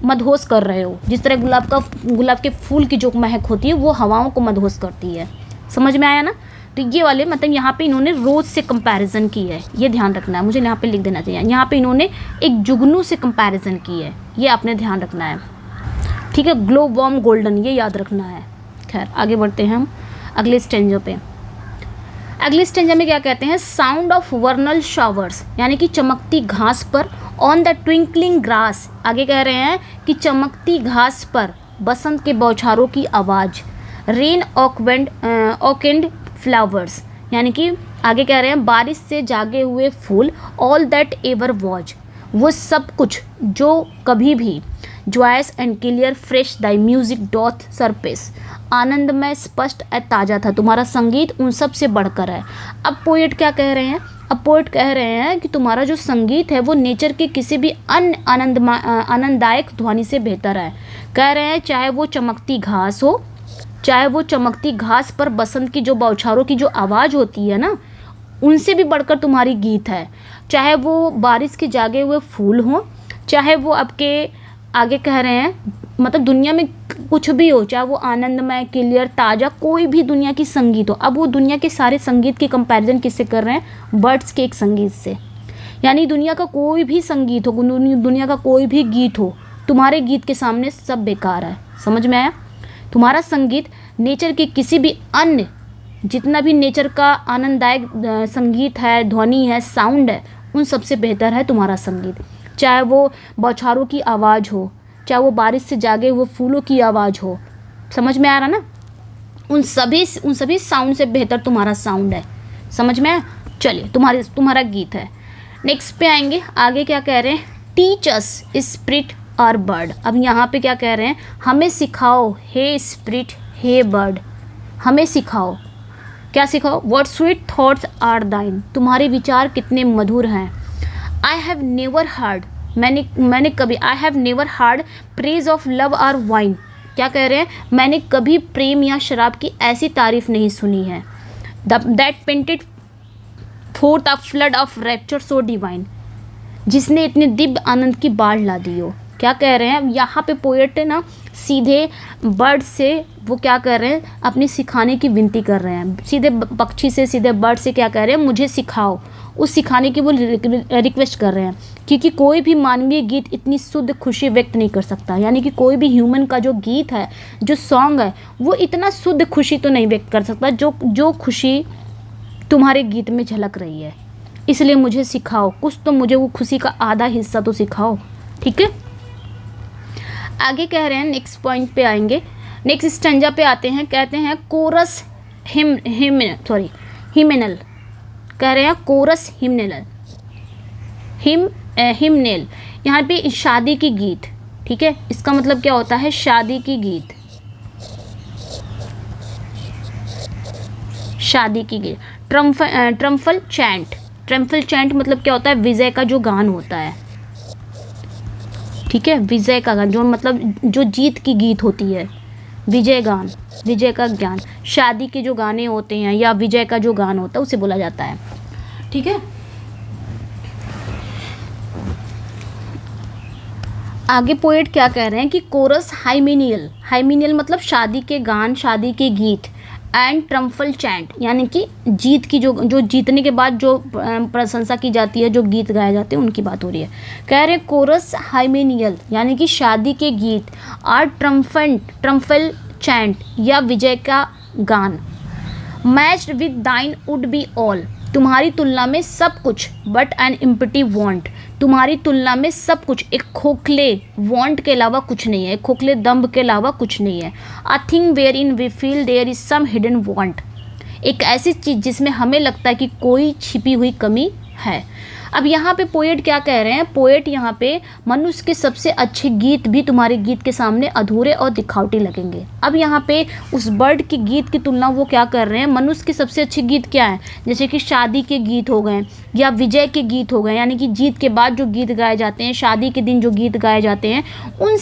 मदहोश कर रहे हो। जिस तरह गुलाब के फूल की जो महक होती है वो हवाओं को मदहोश करती है। समझ में आया ना। तो ये वाले मतलब यहाँ पे इन्होंने रोज से कंपैरिजन की है, ये ध्यान रखना है, मुझे यहाँ पे लिख देना चाहिए। यहाँ पे इन्होंने एक जुगनू से कंपैरिजन की है, ये आपने ध्यान रखना है। ठीक है, ग्लो वार्म गोल्डन, ये याद रखना है। खैर आगे बढ़ते हैं हम अगले स्टेंजा पे। अगले स्टेंजा में क्या कहते हैं, साउंड ऑफ वर्नल शावर्स, यानी कि चमकती घास पर, ऑन द ट्विंकलिंग ग्रास। आगे कह रहे हैं कि चमकती घास पर बसंत के बौछारों की आवाज़, रेन ऑकेंड फ्लावर्स, यानी कि आगे कह रहे हैं बारिश से जागे हुए फूल, ऑल दैट एवर वॉज, वो सब कुछ जो कभी भी, joyous and clear fresh thy music doth surpass, आनंदमय स्पष्ट और ताज़ा था तुम्हारा संगीत उन सब से बढ़कर है। अब पोएट क्या कह रहे हैं, अब पोएट कह रहे हैं कि तुम्हारा जो संगीत है वो नेचर के किसी भी अन्य आनंददायक ध्वनि से बेहतर है। कह रहे हैं चाहे वो चमकती घास हो, चाहे वो चमकती घास पर बसंत की जो बौछारों की जो आवाज़ होती है ना, उनसे भी बढ़कर तुम्हारी गीत है। चाहे वो बारिश के जागे हुए फूल हों, चाहे वो आपके आगे कह रहे हैं मतलब दुनिया में कुछ भी हो, चाहे वो आनंदमय, क्लियर, ताज़ा, कोई भी दुनिया की संगीत हो। अब वो दुनिया के सारे संगीत की कंपैरिजन किससे कर रहे हैं, बर्ड्स के एक संगीत से। यानी दुनिया का कोई भी संगीत हो, दुनिया का कोई भी गीत हो, तुम्हारे गीत के सामने सब बेकार है। समझ में आया। तुम्हारा संगीत नेचर के किसी भी अन्य, जितना भी नेचर का आनंददायक संगीत है, ध्वनि है, साउंड है, उन सबसे बेहतर है तुम्हारा संगीत। चाहे वो बौछारों की आवाज़ हो, चाहे वो बारिश से जागे हुए फूलों की आवाज़ हो। समझ में आ रहा ना, उन सभी साउंड से बेहतर तुम्हारा साउंड है। समझ में आया। चलिए तुम्हारा गीत है। नेक्स्ट पे आएंगे, आगे क्या कह रहे हैं, टीच अस स्पिरिट और बर्ड। अब यहाँ पे क्या कह रहे हैं, हमें सिखाओ हे स्पिरिट हे बर्ड, हमें सिखाओ। क्या सिखाओ, व्हाट स्वीट थॉट्स आर दाइन, तुम्हारे विचार कितने मधुर हैं। आई हैव नेवर हर्ड, मैंने कभी, I have never heard praise of love और वाइन। क्या कह रहे हैं, मैंने कभी प्रेम या शराब की ऐसी तारीफ नहीं सुनी है। That painted fourth a flood of rapture so divine, जिसने इतने दिव्य आनंद की बाढ़ ला दी हो। क्या कह रहे हैं, यहाँ पे पोएट ना सीधे बर्ड से वो क्या कर रहे हैं, अपनी सिखाने की विनती कर रहे हैं। सीधे पक्षी से, सीधे बर्ड से क्या कह रहे हैं, मुझे सिखाओ, उस सिखाने की वो रिक्वेस्ट कर रहे हैं। क्योंकि कोई भी मानवीय गीत इतनी शुद्ध खुशी व्यक्त नहीं कर सकता, यानी कि कोई भी ह्यूमन का जो गीत है, जो सॉन्ग है, वो इतना शुद्ध खुशी तो नहीं व्यक्त कर सकता जो खुशी तुम्हारे गीत में झलक रही है। इसलिए मुझे सिखाओ, कुछ तो मुझे वो खुशी का आधा हिस्सा तो सिखाओ। ठीक है, आगे कह रहे हैं, नेक्स्ट पॉइंट पे आएंगे, नेक्स्ट स्टैंजा पे आते हैं। कहते हैं कोरस हिमेनल, कह रहे हैं कोरस हिमनेल, यहाँ पे शादी की गीत। ठीक है, इसका मतलब क्या होता है, शादी की गीत, शादी की गीत। ट्रम्फल चैंट मतलब क्या होता है, विजय का जो गान होता है। ठीक है, विजय का गान, जो मतलब जो जीत की गीत होती है, विजय गान, विजय का ज्ञान। शादी के जो गाने होते हैं या विजय का जो गान होता है उसे बोला जाता है। ठीक है, आगे पोएट क्या कह रहे हैं कि कोरस हाइमेनियल मतलब शादी के गान, शादी के गीत। एंड ट्रम्फल चैंट यानी कि जीत की जो जीतने के बाद जो प्रशंसा की जाती है, जो गीत गाए जाते हैं, उनकी बात हो रही है। कह रहे कोरस हाइमेनियल यानी कि शादी के गीत। आर ट्रम्फल चैंट या विजय का गान। मैच्ड विद दाइन वुड बी ऑल, तुम्हारी तुलना में सब कुछ। बट एन एम्प्टी वांट, तुम्हारी तुलना में सब कुछ एक खोखले वांट के अलावा कुछ नहीं है, एक खोखले दम्भ के अलावा कुछ नहीं है। A thing wherein we feel there is some hidden want, एक ऐसी चीज़ जिसमें हमें लगता है कि कोई छिपी हुई कमी है। अब यहाँ पे पोएट क्या कह रहे हैं, पोएट यहाँ पे मनुष्य के सबसे अच्छे गीत भी तुम्हारे गीत के सामने अधूरे और दिखावटी लगेंगे। अब यहाँ पे उस बर्ड की गीत की तुलना वो क्या कर रहे हैं, मनुष्य के सबसे अच्छे गीत क्या हैं, जैसे कि शादी के गीत हो गए या विजय के गीत हो गए, यानी कि जीत के बाद जो गीत गाए जाते हैं, शादी के दिन जो गीत गाए जाते हैं, उन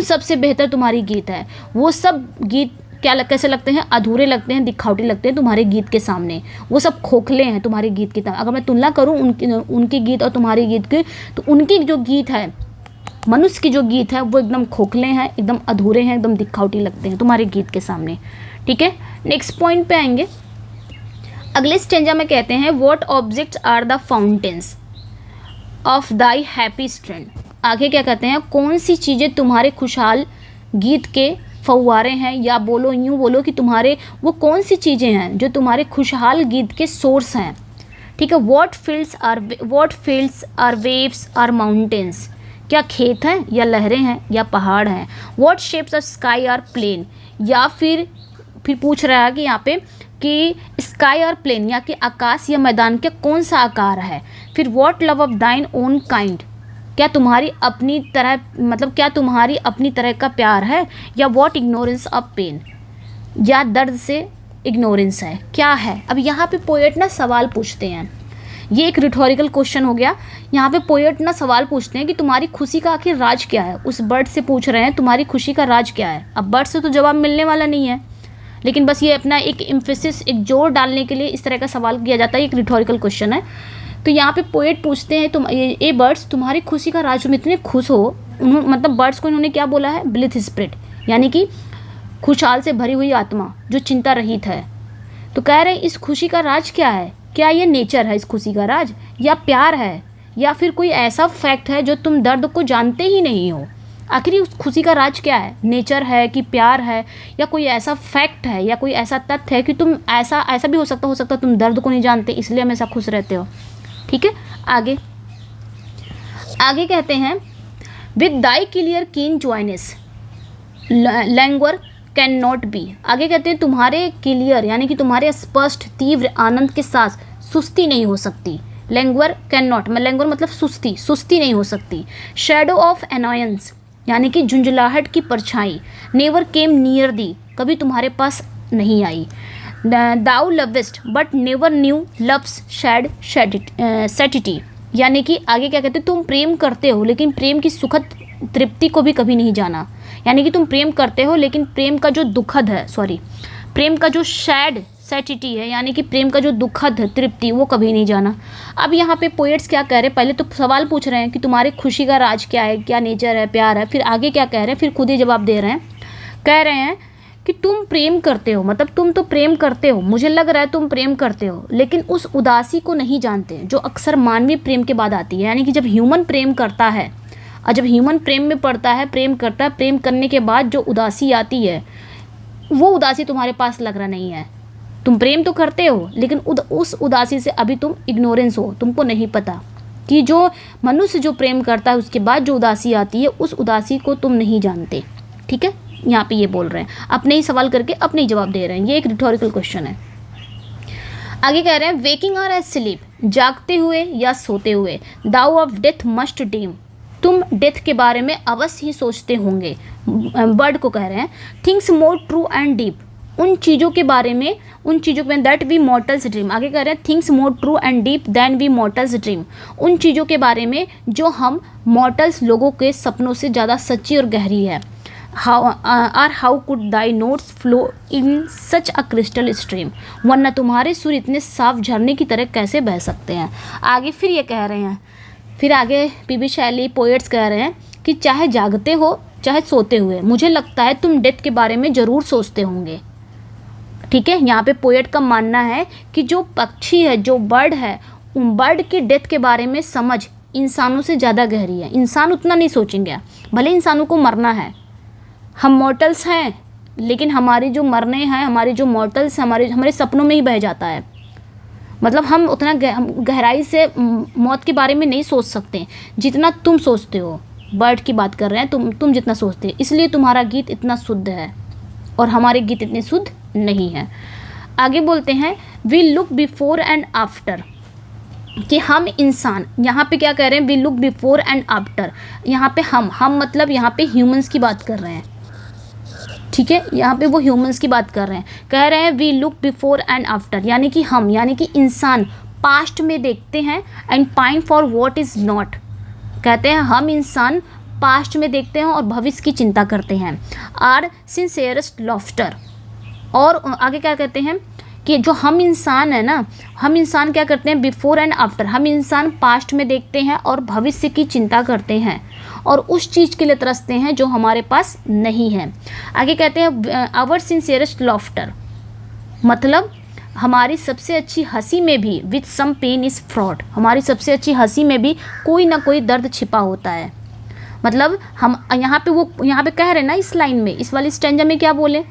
सब से बेहतर तुम्हारी गीत है। वो सब गीत कैसे लगते हैं, अधूरे लगते हैं, दिखावटी लगते हैं तुम्हारे गीत के सामने। वो सब खोखले हैं तुम्हारे गीत की तरह। अगर मैं तुलना करूं उनके गीत और तुम्हारे गीत के, तो उनकी जो गीत है, मनुष्य की जो गीत है, वो एकदम खोखले हैं, एकदम अधूरे हैं, एकदम दिखावटी लगते हैं तुम्हारे गीत के सामने। ठीक है, नेक्स्ट पॉइंट पे आएंगे। अगले स्टेंजा में कहते हैं what objects are the fountains of thy happy strain. आगे क्या कहते हैं, कौन सी चीज़ें तुम्हारे खुशहाल गीत के फव्वारे हैं, या बोलो यूँ बोलो कि तुम्हारे वो कौन सी चीज़ें हैं जो तुम्हारे खुशहाल गीत के सोर्स हैं। ठीक है, what fields or waves or mountains, क्या खेत हैं या लहरें हैं या पहाड़ हैं। What shapes of sky or plain, या फिर पूछ रहा है कि यहाँ पे कि स्काई और प्लेन या कि आकाश या मैदान के कौन सा आकार है। फिर व्हाट लव ऑफ दाइन ओन काइंड, क्या तुम्हारी अपनी तरह मतलब क्या तुम्हारी अपनी तरह का प्यार है, या व्हाट इग्नोरेंस ऑफ पेन, या दर्द से इग्नोरेंस है, क्या है। अब यहाँ पे पोएट ना सवाल पूछते हैं, ये एक रिटोरिकल क्वेश्चन हो गया। यहाँ पे पोएट ना सवाल पूछते हैं कि तुम्हारी खुशी का आखिर राज क्या है। उस बर्ड से पूछ रहे हैं तुम्हारी खुशी का राज क्या है। अब बर्ड से तो जवाब मिलने वाला नहीं है, लेकिन बस ये अपना एक एम्फेसिस, एक जोर डालने के लिए इस तरह का सवाल किया जाता है। एक रिटोरिकल क्वेश्चन है। तो यहाँ पे पोएट पूछते हैं तुम ये बर्ड्स तुम्हारी खुशी का राज, तुम इतने खुश हो। उन्होंने मतलब बर्ड्स को इन्होंने क्या बोला है, ब्लिथ स्पिरिट, यानी कि खुशहाल से भरी हुई आत्मा जो चिंता रहित है। तो कह रहे हैं इस खुशी का राज क्या है, क्या ये नेचर है इस खुशी का राज, या प्यार है, या फिर कोई ऐसा फैक्ट है जो तुम दर्द को जानते ही नहीं हो। आखिर उस खुशी का राज क्या है, नेचर है कि प्यार है, या कोई ऐसा फैक्ट है या कोई ऐसा तथ्य है कि तुम ऐसा भी हो सकता तुम दर्द को नहीं जानते, इसलिए हमेशा खुश रहते हो। ठीक है, आगे कहते हैं विद दाई क्लियर कीन जॉयनेस लैंग्वर कैन नॉट बी। आगे कहते हैं तुम्हारे क्लियर यानी कि तुम्हारे स्पष्ट तीव्र आनंद के साथ सुस्ती नहीं हो सकती। लैंग्वर कैन नॉट, लैंग्वर मतलब सुस्ती नहीं हो सकती। शैडो ऑफ एनॉयंस यानी कि झुंझलाहट की परछाई। नेवर केम नियर दी, कभी तुम्हारे पास नहीं आई। Thou lovest but never knew love's satiety, यानी कि आगे क्या कहते हैं तुम प्रेम करते हो लेकिन प्रेम की सुखद तृप्ति को भी कभी नहीं जाना। यानी कि तुम प्रेम करते हो लेकिन प्रेम का जो दुखद है, प्रेम का जो सैटिटी है, यानी कि प्रेम का जो दुखद तृप्ति वो कभी नहीं जाना। अब यहाँ पे पोएट्स क्या कह रहे हैं, पहले तो सवाल पूछ रहे हैं कि तुम्हारी खुशी का राज क्या है, क्या नेचर है, प्यार है, फिर आगे क्या कह रहे हैं, फिर खुद ही जवाब दे रहे हैं। कह रहे हैं कि तुम प्रेम करते हो, मतलब तुम तो प्रेम करते हो, मुझे लग रहा है तुम प्रेम करते हो, लेकिन उस उदासी को नहीं जानते जो अक्सर मानवीय प्रेम के बाद आती है। यानी कि जब ह्यूमन प्रेम करता है और जब ह्यूमन प्रेम में पड़ता है, प्रेम करता है, प्रेम करने के बाद जो उदासी आती है वो उदासी तुम्हारे पास लग रहा नहीं है। तुम प्रेम तो करते हो लेकिन उस उदासी से अभी तुम इग्नोरेंस हो, तुमको नहीं पता कि जो मनुष्य जो प्रेम करता है उसके बाद जो उदासी आती है उस उदासी को तुम नहीं जानते। ठीक है, यहाँ पे ये बोल रहे हैं, अपने ही सवाल करके अपने ही जवाब दे रहे हैं। ये एक रिटोरिकल क्वेश्चन है। आगे कह रहे हैं वेकिंग और एज स्लीप, जागते हुए या सोते हुए, दाउ ऑफ डेथ मस्ट डीम, तुम डेथ के बारे में अवश्य ही सोचते होंगे। बर्ड को कह रहे हैं things more true and deep, उन चीज़ों के बारे में, उन चीज़ों में दैट वी मॉर्टल्स ड्रीम। आगे कह रहे हैं things more true and deep than we mortals dream, उन चीज़ों के बारे में जो हम मॉर्टल्स लोगों के सपनों से ज़्यादा सच्ची और गहरी है। How could Dai notes flow in such a crystal stream, वरना तुम्हारे सुर इतने साफ झरने की तरह कैसे बह सकते हैं। आगे फिर ये कह रहे हैं, फिर आगे पीबी शैली पोएट्स कह रहे हैं कि चाहे जागते हो चाहे सोते हुए, मुझे लगता है तुम डेथ के बारे में ज़रूर सोचते होंगे। ठीक है, यहाँ पे पोएट का मानना है कि जो पक्षी है, जो बर्ड है, उन बर्ड के डेथ के बारे में समझ इंसानों से ज़्यादा गहरी है। इंसान उतना नहीं सोचेंगे, भले इंसानों को मरना है, हम मॉर्टल्स हैं, लेकिन हमारे जो मरने हैं, हमारे जो मॉर्टल्स हैं, हमारे सपनों में ही बह जाता है। मतलब हम उतना गहराई से मौत के बारे में नहीं सोच सकते जितना तुम सोचते हो। बर्ड की बात कर रहे हैं, तुम जितना सोचते हो, इसलिए तुम्हारा गीत इतना शुद्ध है और हमारे गीत इतने शुद्ध नहीं हैं। आगे बोलते हैं we look before and after, कि हम इंसान, यहाँ पे क्या कह रहे हैं, we look before and after, यहाँ पे हम मतलब यहाँ पे ह्यूमंस की बात कर रहे हैं। ठीक है, यहाँ पे वो ह्यूमंस की बात कर रहे हैं, कह रहे हैं we look before and after, यानी कि हम, यानी कि इंसान पास्ट में देखते हैं and pine for what is not, कहते हैं हम इंसान पास्ट में देखते हैं और भविष्य की चिंता करते हैं। आर सिंसियरेस्ट लॉफ्टर, और आगे क्या कहते हैं कि जो हम इंसान है ना, हम इंसान क्या करते हैं बिफोर एंड आफ्टर, हम इंसान पास्ट में देखते हैं और भविष्य की चिंता करते हैं और उस चीज़ के लिए तरसते हैं जो हमारे पास नहीं है। आगे कहते हैं आवर सिंसियरेस्ट लॉफ्टर, मतलब हमारी सबसे अच्छी हंसी में भी with some pain is fraught, हमारी सबसे अच्छी हंसी में भी कोई ना कोई दर्द छिपा होता है। मतलब हम यहाँ पे कह रहे हैं ना, इस लाइन में, इस वाली स्टैंजा में क्या बोले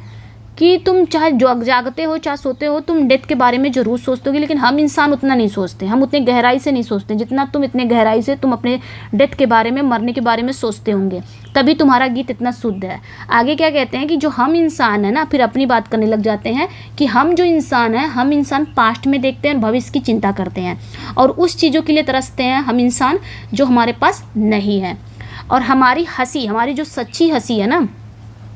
कि तुम चाहे जागते हो चाहे सोते हो, तुम डेथ के बारे में ज़रूर सोचते हो, लेकिन हम इंसान उतना नहीं सोचते, हम उतने गहराई से नहीं सोचते जितना तुम इतने गहराई से तुम अपने डेथ के बारे में, मरने के बारे में सोचते होंगे, तभी तुम्हारा गीत इतना शुद्ध है। आगे क्या कहते हैं कि जो हम इंसान है ना, फिर अपनी बात करने लग जाते हैं कि हम जो इंसान है, हम इंसान पास्ट में देखते हैं, भविष्य की चिंता करते हैं और उस चीज़ों के लिए तरसते हैं हम इंसान जो हमारे पास नहीं है। और हमारी हंसी, हमारी जो सच्ची हंसी है ना,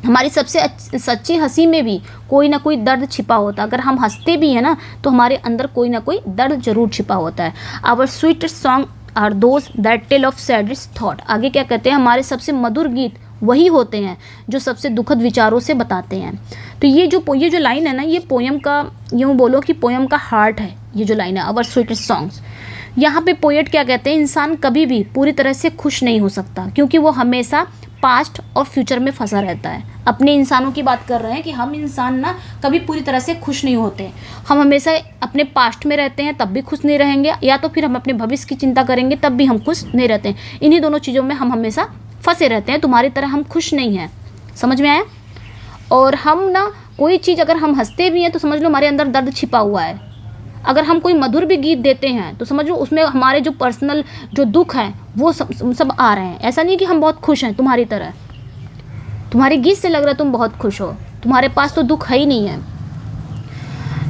हमारी सबसे सच्ची हंसी में भी कोई ना कोई दर्द छिपा होता है। अगर हम हंसते भी हैं ना तो हमारे अंदर कोई ना कोई दर्द जरूर छिपा होता है। Our sweetest song are those that tell of saddest thought, आगे क्या कहते हैं, हमारे सबसे मधुर गीत वही होते हैं जो सबसे दुखद विचारों से बताते हैं। तो ये जो लाइन है ना, ये पोयम का, यूँ बोलो कि पोयम का हार्ट है ये जो लाइन है, आवर स्वीटेस्ट सॉन्ग्स। यहाँ पे पोएट क्या कहते हैं, इंसान कभी भी पूरी तरह से खुश नहीं हो सकता क्योंकि वो हमेशा पास्ट और फ्यूचर में फंसा रहता है। अपने इंसानों की बात कर रहे हैं कि हम इंसान ना कभी पूरी तरह से खुश नहीं होते, हम हमेशा अपने पास्ट में रहते हैं तब भी खुश नहीं रहेंगे, या तो फिर हम अपने भविष्य की चिंता करेंगे तब भी हम खुश नहीं रहते हैं। इन्हीं दोनों चीज़ों में हम हमेशा फंसे रहते हैं, तुम्हारी तरह हम खुश नहीं हैं। समझ में आया? और हम ना कोई चीज़ अगर हम हंसते भी हैं तो समझ लो हमारे अंदर दर्द छिपा हुआ है। अगर हम कोई मधुर भी गीत देते हैं तो समझ लो उसमें हमारे जो पर्सनल जो दुख हैं वो सब आ रहे हैं। ऐसा नहीं कि हम बहुत खुश हैं तुम्हारी तरह, तुम्हारे गीत से लग रहा है तुम बहुत खुश हो, तुम्हारे पास तो दुख है ही नहीं है।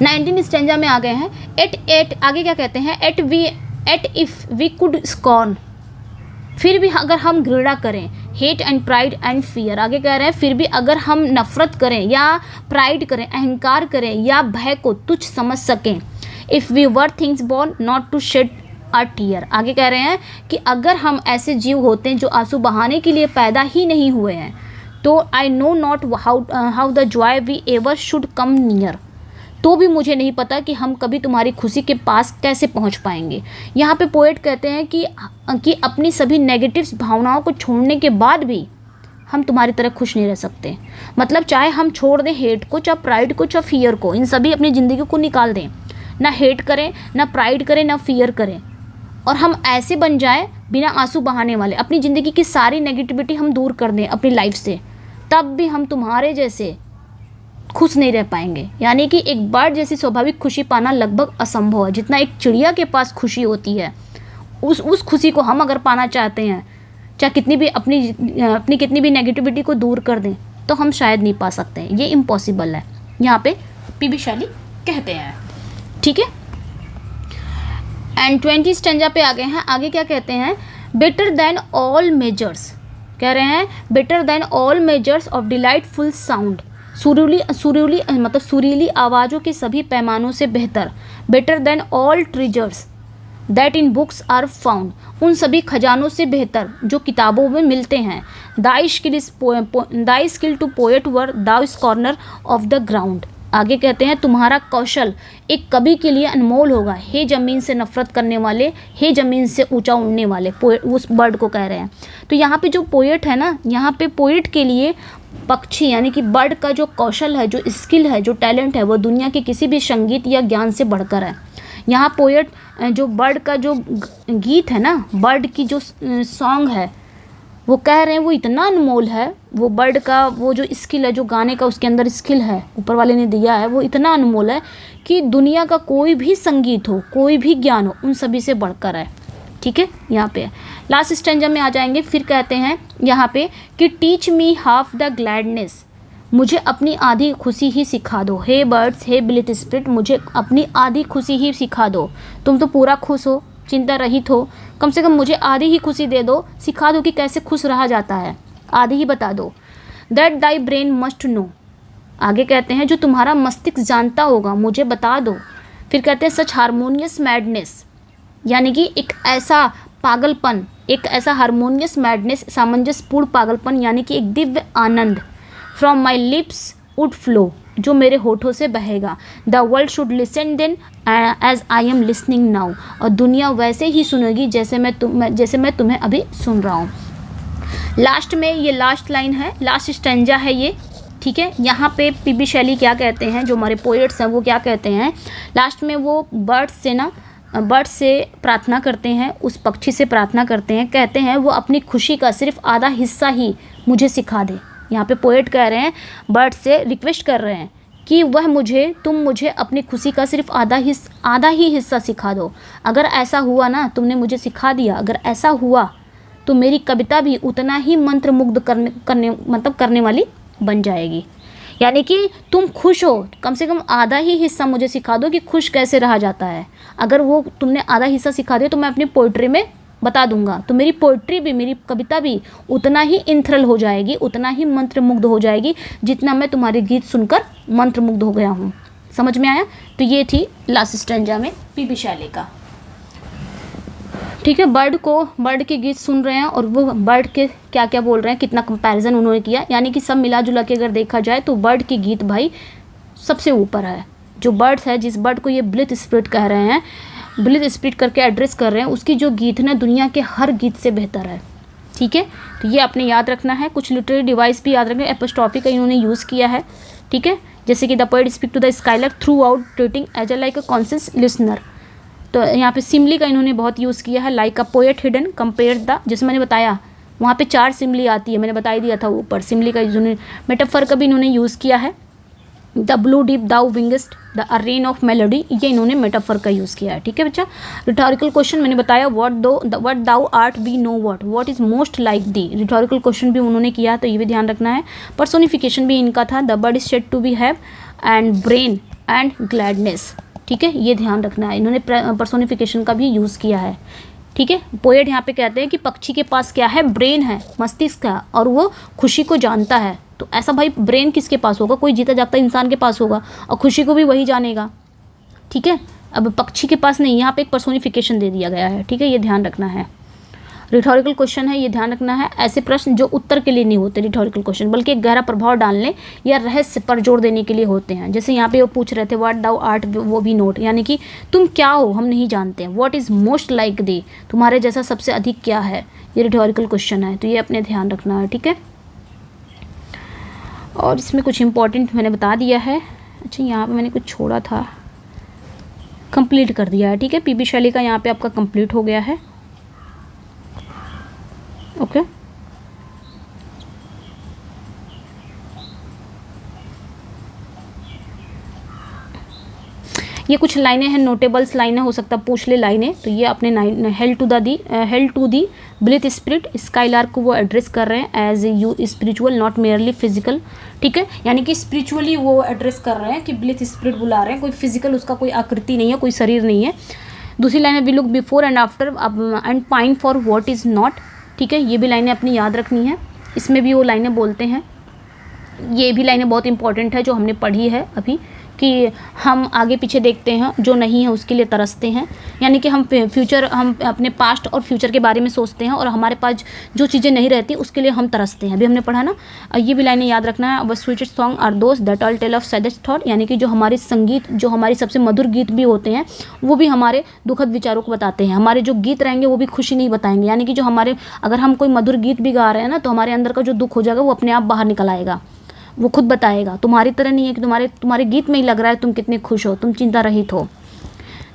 19 स्टेंजा में आ गए हैं। एट आगे क्या कहते हैं, yet if we could scorn, फिर भी अगर हम घृणा करें, hate and pride and fear, आगे कह रहे हैं फिर भी अगर हम नफरत करें या प्राइड करें, अहंकार करें या भय को तुच्छ समझ सकें, if we were things born not to shed a tear, आगे कह रहे हैं कि अगर हम ऐसे जीव होते हैं जो आंसू बहाने के लिए पैदा ही नहीं हुए हैं, तो I know not how the joy we ever should come near, तो भी मुझे नहीं पता कि हम कभी तुम्हारी खुशी के पास कैसे पहुंच पाएंगे। यहाँ पे पोएट कहते हैं कि अपनी सभी नेगेटिव भावनाओं को छोड़ने के बाद भी हम तुम्हारी तरह खुश नहीं रह सकते। मतलब चाहे हम छोड़ दें हेट को, चाहे प्राइड को, चाहे फियर को, इन सभी अपनी ज़िंदगी को निकाल दें, ना हेट करें, ना प्राइड करें, ना फियर करें, और हम ऐसे बन जाएं बिना आंसू बहाने वाले, अपनी ज़िंदगी की सारी नेगेटिविटी हम दूर कर दें अपनी लाइफ से, तब भी हम तुम्हारे जैसे खुश नहीं रह पाएंगे। यानी कि एक बर्ड जैसी स्वाभाविक खुशी पाना लगभग असंभव है। जितना एक चिड़िया के पास खुशी होती है, उस खुशी को हम अगर पाना चाहते हैं, चाहे कितनी भी अपनी कितनी भी नेगेटिविटी को दूर कर दें, तो हम शायद नहीं पा सकते हैं। ये इम्पॉसिबल है, यहाँ पे पीबी शैली कहते हैं। ठीक है, एंड 20 स्टेंजा पे आ गए हैं। आगे क्या कहते हैं? बेटर देन ऑल मेजर्स, कह रहे हैं better than all measures of delightful sound, सुरीली आवाज़ों के सभी पैमानों से बेहतर। Better than all treasures that in books are found, उन सभी खजानों से बेहतर जो किताबों में मिलते हैं। Thy skill to poet were thou scorner of the ground. आगे कहते हैं तुम्हारा कौशल एक कवि के लिए अनमोल होगा। हे ज़मीन से नफरत करने वाले, हे ज़मीन से ऊंचा उड़ने वाले, उस बर्ड को कह रहे हैं। तो यहाँ पे जो पोएट है ना, यहाँ पे पोएट के लिए पक्षी यानी कि बर्ड का जो कौशल है, जो स्किल है, जो टैलेंट है, वो दुनिया के किसी भी संगीत या ज्ञान से बढ़कर है। यहाँ पोएट जो बर्ड का जो गीत है ना, बर्ड की जो सॉन्ग है, वो कह रहे हैं वो इतना अनमोल है, वो बर्ड का वो जो स्किल है, जो गाने का उसके अंदर स्किल है ऊपर वाले ने दिया है, वो इतना अनमोल है कि दुनिया का कोई भी संगीत हो, कोई भी ज्ञान हो, उन सभी से बढ़कर है। ठीक है, यहाँ पे लास्ट स्टेंजा में आ जाएंगे। फिर कहते हैं यहाँ पे कि teach me half the gladness, मुझे अपनी आधी खुशी ही सिखा दो। हे बर्ड्स, हे ब्लिथ स्पिरिट, मुझे अपनी आधी खुशी ही सिखा दो। तुम तो पूरा खुश हो, चिंता रहित हो, कम से कम मुझे आधी ही खुशी दे दो, सिखा दो कि कैसे खुश रहा जाता है, आधी ही बता दो। That thy brain must know, आगे कहते हैं जो तुम्हारा मस्तिष्क जानता होगा, मुझे बता दो। फिर कहते हैं सच हारमोनियस मैडनेस, यानी कि एक ऐसा पागलपन, एक ऐसा हारमोनियस मैडनेस, सामंजस्यपूर्ण पागलपन, यानी कि एक दिव्य आनंद। From my lips would flow, जो मेरे होठों से बहेगा। The world should listen then as I am listening now, और दुनिया वैसे ही सुनेगी जैसे मैं तुम्हें अभी सुन रहा हूँ। लास्ट में ये लास्ट लाइन है, लास्ट स्टेंजा है ये। ठीक है, यहाँ पे पीबी शैली क्या कहते हैं, जो हमारे पोएट्स हैं वो क्या कहते हैं, लास्ट में वो बर्ड से प्रार्थना करते हैं, उस पक्षी से प्रार्थना करते हैं, कहते हैं वो अपनी खुशी का सिर्फ आधा हिस्सा ही मुझे सिखा दे। यहाँ पे पोएट कह रहे हैं, बर्ड से रिक्वेस्ट कर रहे हैं कि तुम मुझे अपनी खुशी का सिर्फ आधा ही हिस्सा सिखा दो। अगर ऐसा हुआ ना, तुमने मुझे सिखा दिया, अगर ऐसा हुआ तो मेरी कविता भी उतना ही मंत्रमुग्ध करने वाली बन जाएगी। यानी कि तुम खुश हो, कम से कम आधा ही हिस्सा मुझे सिखा दो कि खुश कैसे रहा जाता है। अगर वो तुमने आधा हिस्सा सिखा दिया तो मैं अपनी पोइट्री में बता दूंगा, तो मेरी पोइट्री भी, मेरी कविता भी उतना ही इंथ्रल हो जाएगी, उतना ही मंत्रमुग्ध हो जाएगी जितना मैं तुम्हारे गीत सुनकर मंत्रमुग्ध हो गया हूँ। समझ में आया? तो ये थी लास्ट स्टेंजा में पीबी शैली का। ठीक है, बर्ड के गीत सुन रहे हैं और वो बर्ड के क्या क्या बोल रहे हैं, कितना कंपैरिजन उन्होंने किया। यानी कि सब मिला जुला के अगर देखा जाए तो बर्ड के गीत भाई सबसे ऊपर है। जो बर्ड्स है, जिस बर्ड को ये ब्लिथ स्पिरिट कह रहे हैं, ब्लिथ स्पिरिट करके एड्रेस कर रहे हैं, उसकी जो गीत है ना दुनिया के हर गीत से बेहतर है। ठीक है, तो ये आपने याद रखना है। कुछ लिटरेरी डिवाइस भी याद रखना है, एपोस्ट्रॉफी का इन्होंने यूज़ किया है। ठीक है, जैसे कि the poet speak to the skylark throughout treating as a like a conscious listener. तो यहाँ पे सिमली का इन्होंने बहुत यूज़ किया है, like a poet hidden compare the, जैसे मैंने बताया वहाँ पे 4 सिमली आती है, मैंने बता ही दिया था ऊपर। सिमली का इन्होंने मेटाफर का भी इन्होंने यूज़ किया है। The blue deep thou wingest the rain of melody, ये इन्होंने मेटाफर का यूज़ किया है। ठीक है बच्चा। रिटोरिकल क्वेश्चन मैंने बताया, what thou art we know what is most like thee, rhetorical question भी उन्होंने किया, तो ये भी ध्यान रखना है। पर्सोनिफिकेशन भी इनका था, the bird is said to be have and brain and gladness. ठीक है, ये ध्यान रखना है, इन्होंने पर्सोनिफिकेशन का भी यूज़ किया है। ठीक है, पोएट यहाँ पे कहते हैं कि पक्षी के पास क्या है, ब्रेन है, मस्तिष्क है, और वो खुशी को जानता है। तो ऐसा भाई ब्रेन किसके पास होगा, कोई जीता जागता इंसान के पास होगा, और खुशी को भी वही जानेगा। ठीक है, अब पक्षी के पास नहीं, यहाँ पे एक पर्सोनिफिकेशन दे दिया गया है। ठीक है, ये ध्यान रखना है। रिटोरिकल क्वेश्चन है, ये ध्यान रखना है। ऐसे प्रश्न जो उत्तर के लिए नहीं होते रिटोरिकल क्वेश्चन, बल्कि एक गहरा प्रभाव डालने या रहस्य पर जोर देने के लिए होते हैं। जैसे यहाँ पे वो पूछ रहे थे व्हाट दाउ आर्ट, वो भी नोट, यानी कि तुम क्या हो हम नहीं जानते हैं। What is most like thee, तुम्हारे जैसा सबसे अधिक क्या है, ये रिटोरिकल क्वेश्चन है, तो ये अपने ध्यान रखना है, ठीक है। और इसमें कुछ इंपॉर्टेंट मैंने बता दिया है। अच्छा, यहाँ पे मैंने कुछ छोड़ा था, कंप्लीट कर दिया है, ठीक है। पीबी शैली का यहाँ पे आपका कंप्लीट हो गया है, ओके। ये कुछ लाइनें हैं, नोटेबल्स लाइनें, हो सकता है पूछ ले लाइनें, तो ये अपने hail to thee blithe spirit skylark को वो एड्रेस कर रहे हैं as you spiritual not merely physical, ठीक है। यानी कि स्पिरिचुअली वो एड्रेस कर रहे हैं कि ब्लिथ स्पिरिट बुला रहे हैं, कोई फिजिकल उसका कोई आकृति नहीं है, कोई शरीर नहीं है। दूसरी लाइन में we look before and after and pine for what is not, ठीक है। ये भी लाइनें अपनी याद रखनी है, इसमें भी वो लाइनें बोलते हैं। ये भी लाइनें बहुत इंपॉर्टेंट है जो हमने पढ़ी है अभी, कि हम आगे पीछे देखते हैं, जो नहीं है उसके लिए तरसते हैं। यानी कि हम फ्यूचर, हम अपने पास्ट और फ्यूचर के बारे में सोचते हैं, और हमारे पास जो चीज़ें नहीं रहती उसके लिए हम तरसते हैं, अभी हमने पढ़ा ना। ये भी लाइनें याद रखना है। We sweetest song are those that all tell of saddest thought, यानी कि जो हमारे संगीत, जो हमारी सबसे मधुर गीत भी होते हैं, वो भी हमारे दुखद विचारों को बताते हैं। हमारे जो गीत रहेंगे वो भी खुशी नहीं बताएंगे, यानी कि जो हमारे, अगर हम कोई मधुर गीत भी गा रहे हैं ना, तो हमारे अंदर का जो दुख हो जाएगा वो अपने आप बाहर निकल आएगा, वो खुद बताएगा। तुम्हारी तरह नहीं है कि तुम्हारे गीत में ही लग रहा है तुम कितने खुश हो, तुम चिंता रहित हो।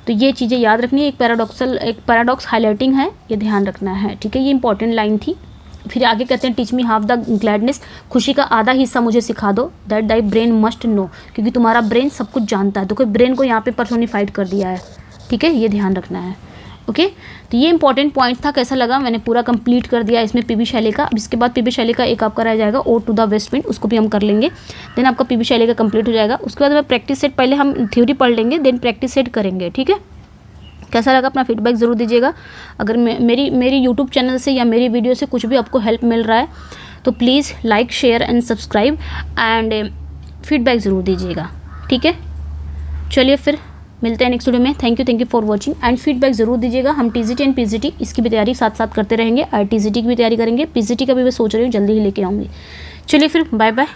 तो ये चीज़ें याद रखनी है। एक पैराडॉक्स हाईलाइटिंग है, ये ध्यान रखना है, ठीक है। ये इंपॉर्टेंट लाइन थी। फिर आगे कहते हैं teach me half the gladness, खुशी का आधा हिस्सा मुझे सिखा दो, that thy brain must know, क्योंकि तुम्हारा ब्रेन सब कुछ जानता है। तो कोई ब्रेन को यहाँ पे पर्सोनिफाइड कर दिया है, ठीक है, ये ध्यान रखना है, ओके। तो ये इंपॉर्टेंट पॉइंट था, कैसा लगा, मैंने पूरा कंप्लीट कर दिया इसमें पीबी शैली का। अब इसके बाद पीबी शैली का एक आपका रह जाएगा ode to the west wind, उसको भी हम कर लेंगे, देन आपका पीबी शैली का कंप्लीट हो जाएगा। उसके बाद मैं प्रैक्टिस सेट, पहले हम थ्योरी पढ़ लेंगे, देन प्रैक्टिस सेट करेंगे, ठीक है। कैसा लगा अपना फीडबैक ज़रूर दीजिएगा। अगर मेरी यूट्यूब चैनल से या मेरी वीडियो से कुछ भी आपको हेल्प मिल रहा है तो please like, share and subscribe and feedback ज़रूर दीजिएगा, ठीक है। चलिए फिर मिलते हैं नेक्स्ट वीडियो में। Thank you for watching and feedback ज़रूर दीजिएगा। हम टीजीटी एंड पीजीटी इसकी भी तैयारी साथ साथ करते रहेंगे, टीजीटी की भी तैयारी करेंगे, पीजीटी का भी मैं सोच रही हूँ जल्दी ही लेके आऊँगी। चलिए फिर बाय बाय।